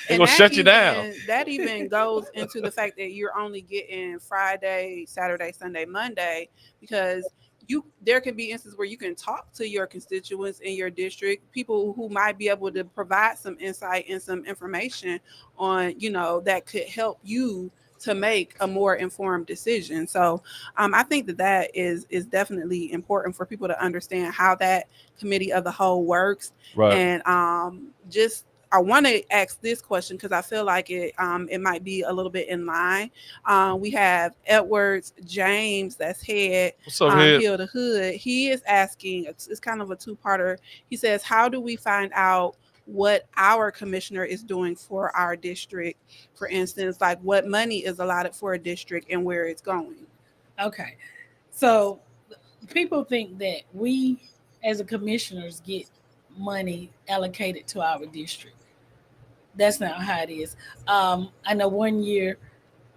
gonna shut you down. That even goes into the fact that you're only getting Friday, Saturday, Sunday, Monday, because there can be instances where you can talk to your constituents in your district, people who might be able to provide some insight and some information on, that could help you to make a more informed decision. So I think that is definitely important for people to understand how that committee of the whole works. Right. And I want to ask this question because I feel like it might be a little bit in line. We have Edwards James, that's head Heal the Hood. He is asking, it's kind of a two-parter. He says, how do we find out what our commissioner is doing for our district? For instance, like what money is allotted for a district and where it's going. Okay. So people think that we as a commissioners get money allocated to our district. That's not how it is. I know one year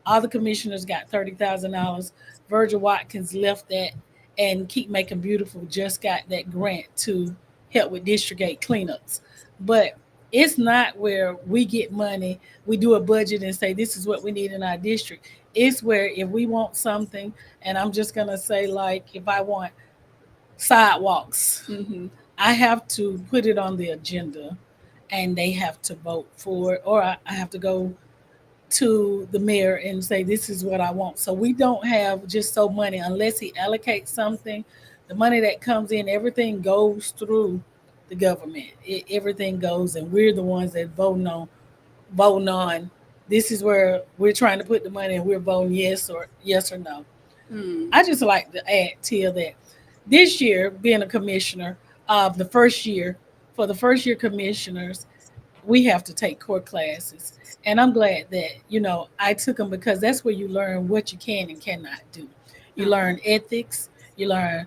all the commissioners got $30,000. Virgil Watkins left that, and Keep Making Beautiful just got that grant to help with District 8 cleanups. But it's not where we get money, we do a budget and say this is what we need in our district. It's where if we want something, and I'm just going to say, like, if I want sidewalks, I have to put it on the agenda and they have to vote for it, or I have to go to the mayor and say this is what I want. So we don't have just so money unless he allocates something. The money that comes in, everything goes through the government. Everything goes, and we're the ones that voting on. This is where we're trying to put the money, and we're voting yes or no. I just like to add, Tia, that this year, being a commissioner, for the first year commissioners, we have to take core classes. And I'm glad that, I took them, because that's where you learn what you can and cannot do. You learn ethics, you learn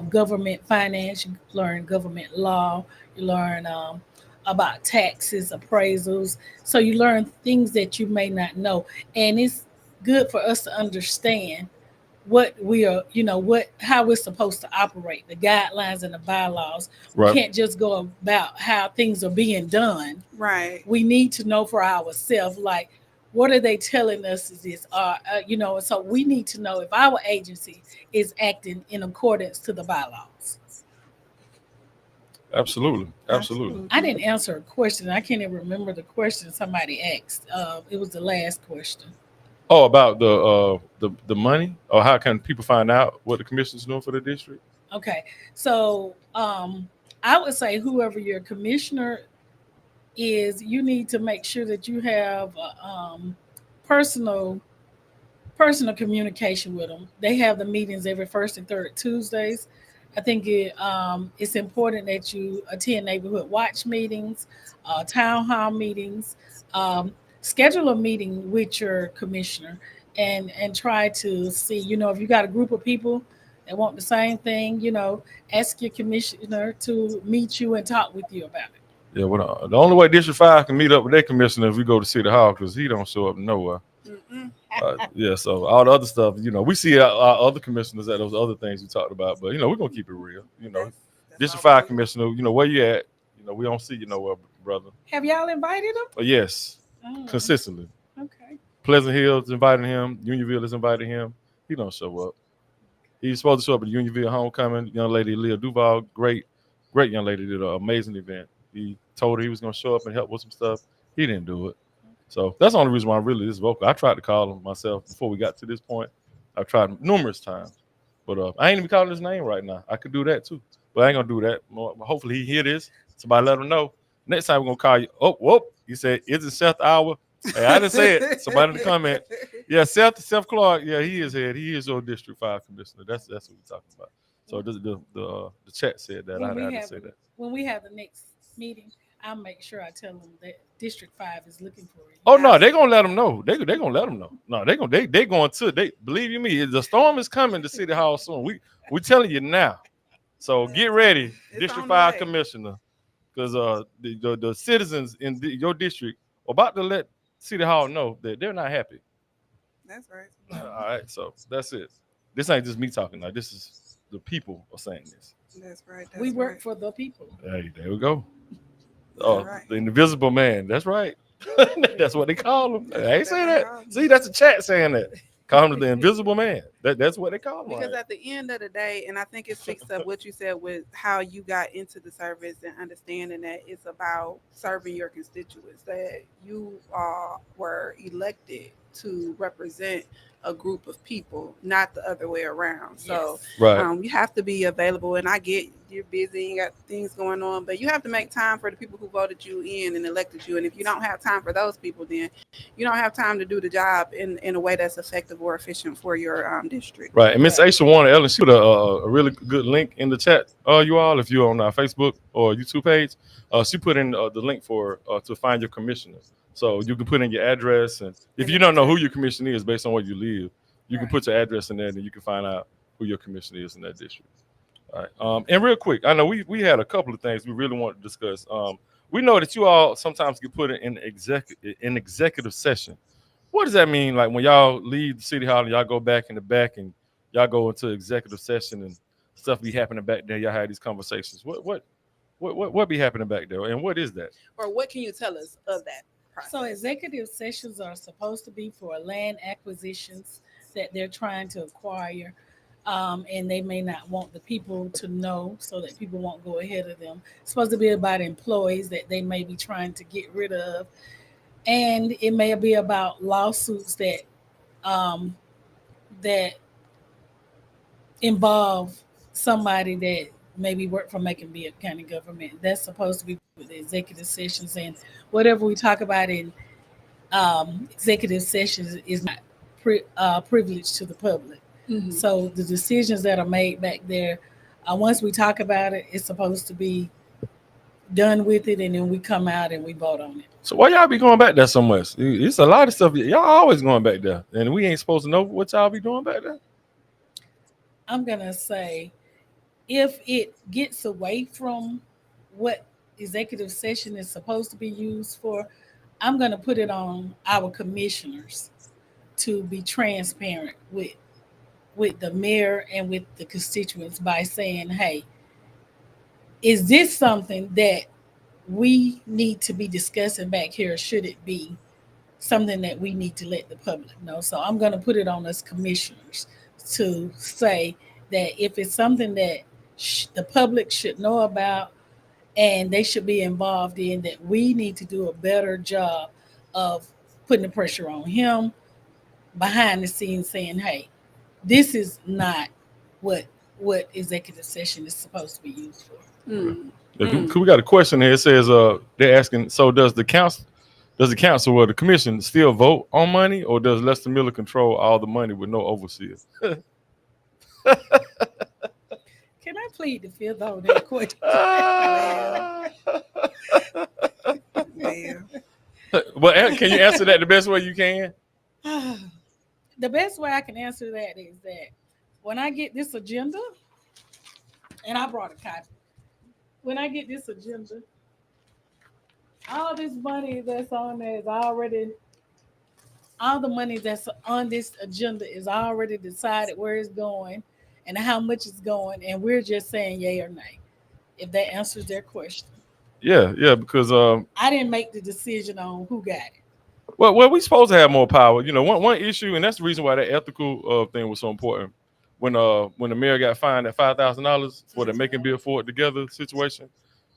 government finance, you learn government law, you learn about taxes, appraisals. So you learn things that you may not know. And it's good for us to understand what we are, how we're supposed to operate, the guidelines and the bylaws. Right. We can't just go about how things are being done. Right. We need to know for ourselves, like, what are they telling us is this? So we need to know if our agency is acting in accordance to the bylaws. Absolutely. I didn't answer a question. I can't even remember the question somebody asked. It was the last question. Oh, about the money, or how can people find out what the commission's doing for the district? Okay, so I would say whoever your commissioner is, you need to make sure that you have personal personal communication with them. They have the meetings every first and third Tuesdays. I think it's important that you attend neighborhood watch meetings, town hall meetings, um, schedule a meeting with your commissioner, and try to see, if you got a group of people that want the same thing, ask your commissioner to meet you and talk with you about it. Yeah, well, the only way District 5 can meet up with their commissioner is we go to City Hall, because he don't show up nowhere. Yeah, so all the other stuff, we see our other commissioners at those other things we talked about, but we're gonna keep it real. District 5 commissioner, where you at? We don't see you nowhere, brother. Have y'all invited them? But yes, Oh, consistently. okay. Pleasant Hill's inviting him. Unionville is inviting him. He don't show up. He's supposed to show up at Unionville homecoming. Young lady Leah Duval, great young lady, did an amazing event. He told her he was gonna show up and help with some stuff. He didn't do it. So that's the only reason why I'm really this vocal. I tried to call him myself before we got to this point. I've tried numerous times, but I ain't even calling his name right now. I could do that too, but I ain't gonna do that. Hopefully he hear this. Somebody let him know. Next time we're gonna call you. Oh, whoop! He said, "Is it Seth Hour?" Hey, I didn't say it. Somebody in the comment. Yeah, Seth Clark. Yeah, he is head. He is your District 5 commissioner. That's what we're talking about. So the chat said that. I didn't say that. When we have the next meeting, I'll make sure I tell them that District 5 is looking for you. Oh no, they're gonna let them know. They're gonna let them know. No, they going to. They believe you me. The storm is coming to City Hall soon. We telling you now. So get ready, District 5 commissioner, because the citizens in your district are about to let City Hall know that they're not happy. That's right. All right, so that's it. This ain't just me talking. Now this is the people are saying this. That's right. We work for the people. Hey, there we go. Oh, right. The invisible man. That's right. That's what they call him. I ain't saying that. See, that's a chat saying that. Call him the invisible man. That's what they call him. Because right? At the end of the day, and I think it speaks up what you said with how you got into the service and understanding that it's about serving your constituents, that you were elected to represent a group of people, not the other way around. So right. You have to be available, and I get you're busy, you got things going on, but you have to make time for the people who voted you in and elected you. And if you don't have time for those people, then you don't have time to do the job in a way that's effective or efficient for your district. Right. And Miss Aisha Warner Ellen, she put a really good link in the chat. You all, if you're on our Facebook or YouTube page, she put in the link for to find your commissioner. So you can put in your address, and if you don't know who your commissioner is based on where you live, you can put your address in there, and you can find out who your commissioner is in that district. All right. And real quick, I know we had a couple of things we really want to discuss. We know that you all sometimes get put in executive session. What does that mean? Like when y'all leave the city hall and y'all go back in the back and y'all go into executive session and stuff be happening back there, y'all had these conversations. What be happening back there, and what is that? Or what can you tell us of that process? So executive sessions are supposed to be for land acquisitions that they're trying to acquire. And they may not want the people to know so that people won't go ahead of them. It's supposed to be about employees that they may be trying to get rid of. And it may be about lawsuits that that involve somebody that maybe work for Macon County government. That's supposed to be with the executive sessions, and whatever we talk about in executive sessions is not privileged to the public. Mm-hmm. So the decisions that are made back there, once we talk about it, it's supposed to be done with it, and then we come out and we vote on it. So why y'all be going back there so much? It's a lot of stuff. Y'all always going back there, and we ain't supposed to know what y'all be doing back there. I'm gonna say, if it gets away from what executive session is supposed to be used for, I'm gonna put it on our commissioners to be transparent with the mayor and with the constituents by saying, hey, is this something that we need to be discussing back here? Should it be something that we need to let the public know? So I'm going to put it on us commissioners to say that if it's something that the public should know about and they should be involved in, that we need to do a better job of putting the pressure on him behind the scenes saying, "Hey, this is not what executive session is supposed to be used for." We got a question here. It says, they're asking, so does the council or the commission still vote on money, or does Lester Miller control all the money with no overseer? Can I plead the fifth on that question? Well, can you answer that the best way you can? The best way I can answer that is that when I get this agenda, and I brought a copy, when I get this agenda, all this money that's on there is already, all the money that's on this agenda is already decided where it's going and how much it's going, and we're just saying yay or nay, if that answers their question. Yeah, because I didn't make the decision on who got it. well, we supposed to have more power. You know, one issue, and that's the reason why that ethical thing was so important. When the mayor got fined at $5,000 for the making Bill Ford together situation,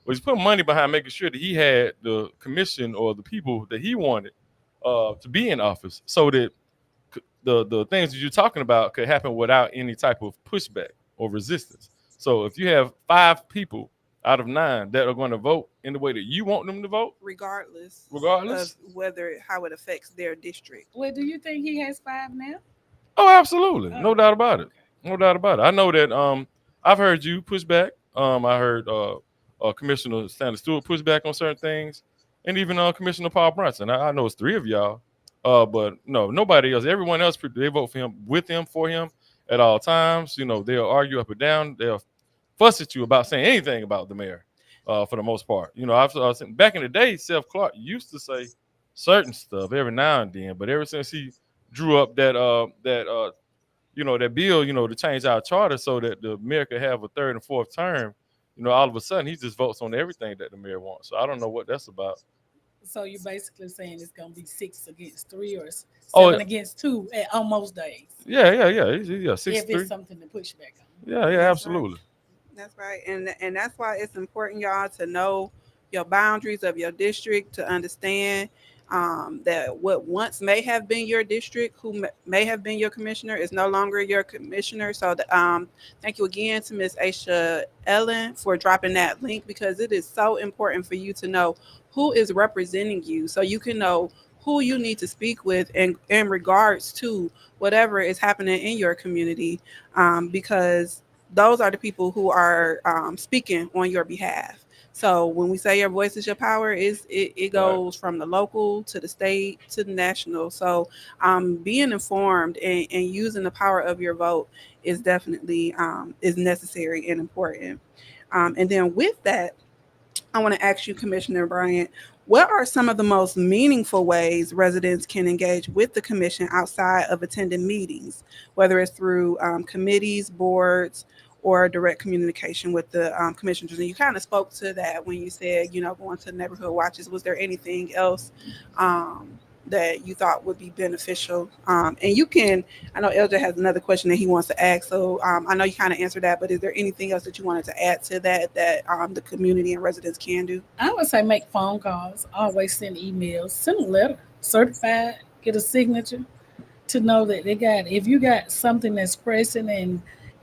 was putting money behind making sure that he had the commission or the people that he wanted to be in office, so that the things that you're talking about could happen without any type of pushback or resistance. So if you have 5 people out of 9 that are going to vote in the way that you want them to vote, regardless regardless of whether how it affects their district. Well, do you think he has 5 now? Oh, absolutely, no doubt about it. No doubt about it. I know that I've heard you push back. I heard Commissioner Stanley Stewart push back on certain things, and even Commissioner Paul Brunson. I know it's 3 of y'all, but no, nobody else. Everyone else, they vote for him, with him, for him at all times. You know, they'll argue up and down. They'll fuss at you about saying anything about the mayor, for the most part. You know, I've back in the day, Seth Clark used to say certain stuff every now and then, but ever since he drew up that bill, to change our charter so that the mayor could have a 3rd and 4th term, all of a sudden he just votes on everything that the mayor wants. So I don't know what that's about. So you're basically saying it's going to be 6 against 3 or 7 against 2 on most days. Yeah. 6-3. If it's something to push back on. Yeah, absolutely. That's right. And that's why it's important, y'all, to know your boundaries of your district, to understand that what once may have been your district, who may have been your commissioner, is no longer your commissioner. So thank you again to Ms. Aisha Ellen for dropping that link, because it is so important for you to know who is representing you, so you can know who you need to speak with in regards to whatever is happening in your community, because those are the people who are speaking on your behalf. So when we say your voice is your power, it goes from the local to the state to the national. So being informed and using the power of your vote is definitely is necessary and important. And then with that, I want to ask you, Commissioner Bryant, what are some of the most meaningful ways residents can engage with the commission outside of attending meetings, whether it's through committees, boards, or direct communication with the commissioners? And you kind of spoke to that when you said, going to neighborhood watches. Was there anything else that you thought would be beneficial? And you can, I know LJ has another question that he wants to ask, so I know you kind of answered that, but is there anything else that you wanted to add to that the community and residents can do? I would say make phone calls, always send emails, send a letter, certified, get a signature to know that they got it. If you got something that's pressing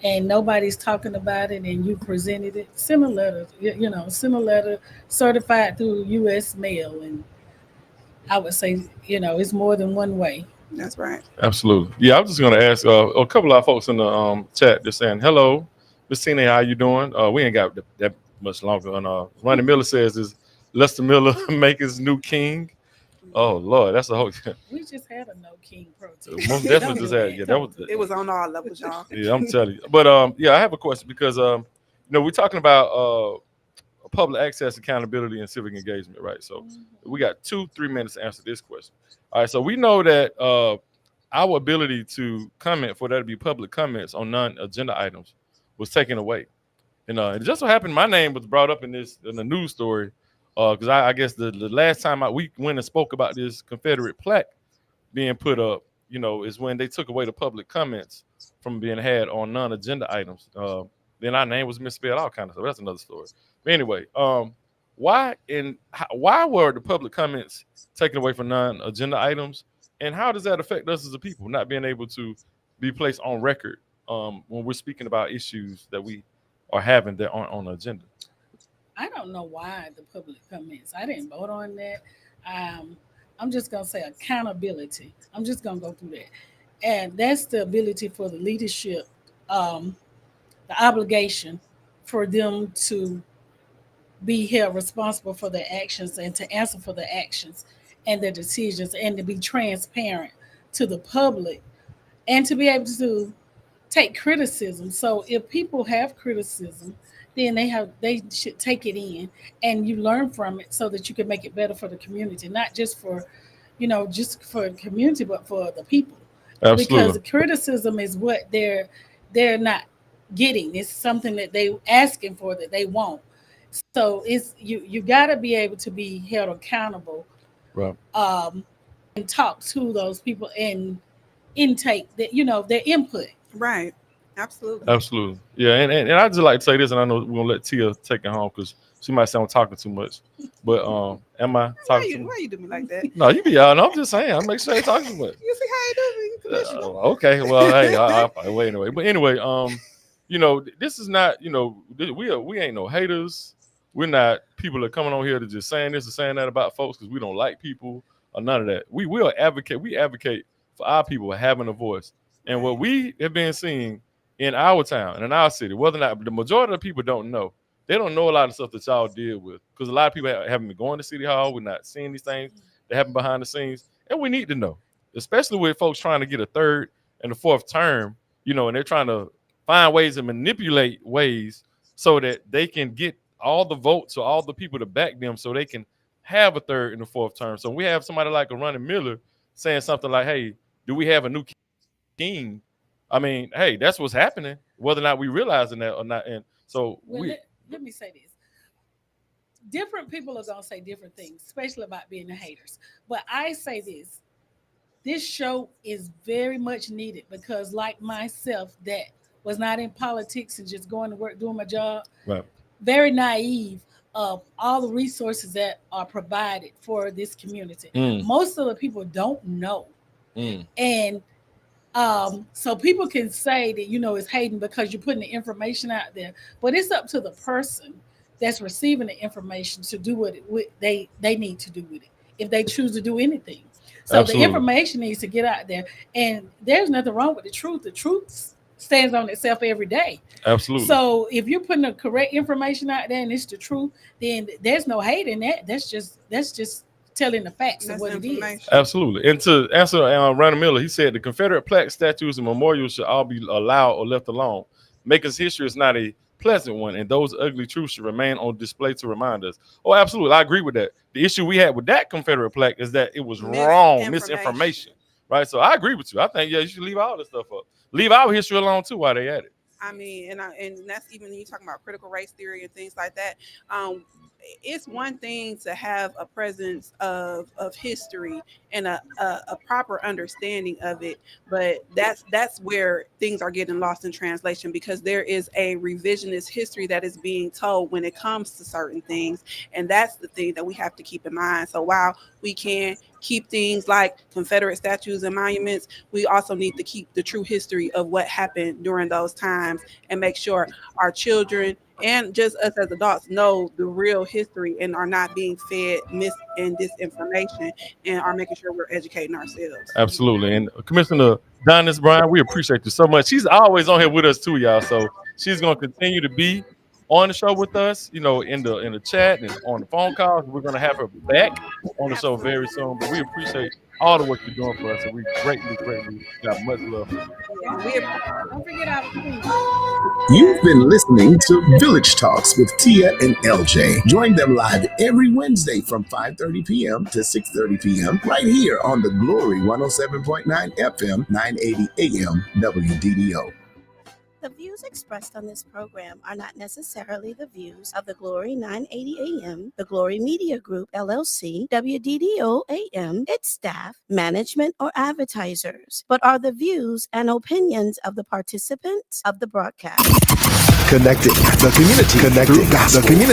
and nobody's talking about it and you presented it, send a letter, send a letter certified through U.S. mail. And I would say, it's more than one way. That's right. Absolutely. Yeah, I was just going to ask a couple of folks in the chat just saying, hello, Miss Tina, how you doing? We ain't got that much longer. And Ronnie Miller says, is Lester Miller make his new king? Oh, Lord, that's a whole... We just had a no king protest. Most definitely just had, yeah, that was... It was on all levels, y'all. Yeah, I'm telling you. But, I have a question because, we're talking about public access, accountability, and civic engagement, right? So we got 2-3 minutes to answer this question. All right, so we know that our ability to comment, for there to be public comments on non-agenda items, was taken away. And it just so happened my name was brought up in the news story, because I guess the last time we went and spoke about this Confederate plaque being put up, is when they took away the public comments from being had on non-agenda items. Then our name was misspelled, all kind of stuff. That's another story. But anyway, why were the public comments taken away from non-agenda items? And how does that affect us as a people, not being able to be placed on record when we're speaking about issues that we are having that aren't on the agenda? I don't know why the public comments. I didn't vote on that. I'm just going to say accountability. I'm just going to go through that. And that's the ability for the leadership, the obligation for them to be held responsible for their actions and to answer for their actions and their decisions, and to be transparent to the public and to be able to take criticism. So if people have criticism, then they should take it in and you learn from it so that you can make it better for the community, not just for, just for the community, but for the people. Absolutely. Because the criticism is what they're not getting. It's something that they asking for that they want. So it's you got to be able to be held accountable, right? And talk to those people and intake that their input. Right. Absolutely. Absolutely. Yeah, and I just like to say this, and I know we're gonna let Tia take it home because she might sound talking too much. But am I talking too much? Why you do me like that? No, you be out. I'm just saying. I make sure I ain't talking too much. You see how you do me? Okay. Well, hey, I'll wait anyway. But anyway, this is not. We ain't no haters. We're not people that are coming on here to just saying this or saying that about folks because we don't like people or none of that. We will advocate. We advocate for our people having a voice. And what we have been seeing in our town and in our city, whether or not the majority of the people don't know, they don't know a lot of stuff that y'all deal with because a lot of people haven't been going to City Hall. We're not seeing these things that happen behind the scenes. And we need to know, especially with folks trying to get a third and a fourth term, and they're trying to find ways to manipulate ways so that they can get all the votes or all the people to back them so they can have a third and a fourth term. So we have somebody like a Ronnie Miller saying something like, hey, do we have a new king? I mean, hey, that's what's happening, whether or not we realizing that or not. And so let me say this. Different people are going to say different things, especially about being the haters. But I say this show is very much needed because like myself that was not in politics and just going to work, doing my job, right. Very naive of all the resources that are provided for this community. Most of the people don't know. And so people can say that, it's hating because you're putting the information out there, but it's up to the person that's receiving the information to do what they need to do with it if they choose to do anything. So Absolutely. The information needs to get out there, and there's nothing wrong with the truth. The truth stands on itself every day. Absolutely. So if you're putting the correct information out there and it's the truth, then there's no hate in that. That's just telling the facts of what it is. Absolutely. And to answer Ronnie Miller, he said the Confederate plaques, statues, and memorials should all be allowed or left alone. Maker's history is not a pleasant one, and those ugly truths should remain on display to remind us. Oh, absolutely. I agree with that. The issue we had with that Confederate plaque is that it was wrong, misinformation. Right? So I agree with you. I think, you should leave all this stuff up. Leave our history alone, too, while they at it. I mean, and that's even when you talking about critical race theory and things like that. It's one thing to have a presence of history and a proper understanding of it, but that's where things are getting lost in translation because there is a revisionist history that is being told when it comes to certain things, and that's the thing that we have to keep in mind. So while we can keep things like Confederate statues and monuments, we also need to keep the true history of what happened during those times and make sure our children and just us as adults know the real history and are not being fed mis and disinformation and are making sure we're educating ourselves. Absolutely. And Commissioner Donis Bryan, we appreciate you so much. She's always on here with us too, y'all. So she's going to continue to be on the show with us, in the chat and on the phone calls. We're going to have her back on the show very soon. But we appreciate all the work you're doing for us, and we greatly got much love for you. Don't forget our You've been listening to Village Talks with Tia and LJ. Join them live every Wednesday from 5:30 p.m. to 6:30 p.m. right here on the Glory 107.9 FM, 980 AM, WDDO. The views expressed on this program are not necessarily the views of the Glory 980 AM, the Glory Media Group, LLC, WDDO AM, its staff, management, or advertisers, but are the views and opinions of the participants of the broadcast. Connecting the community. Connecting the community.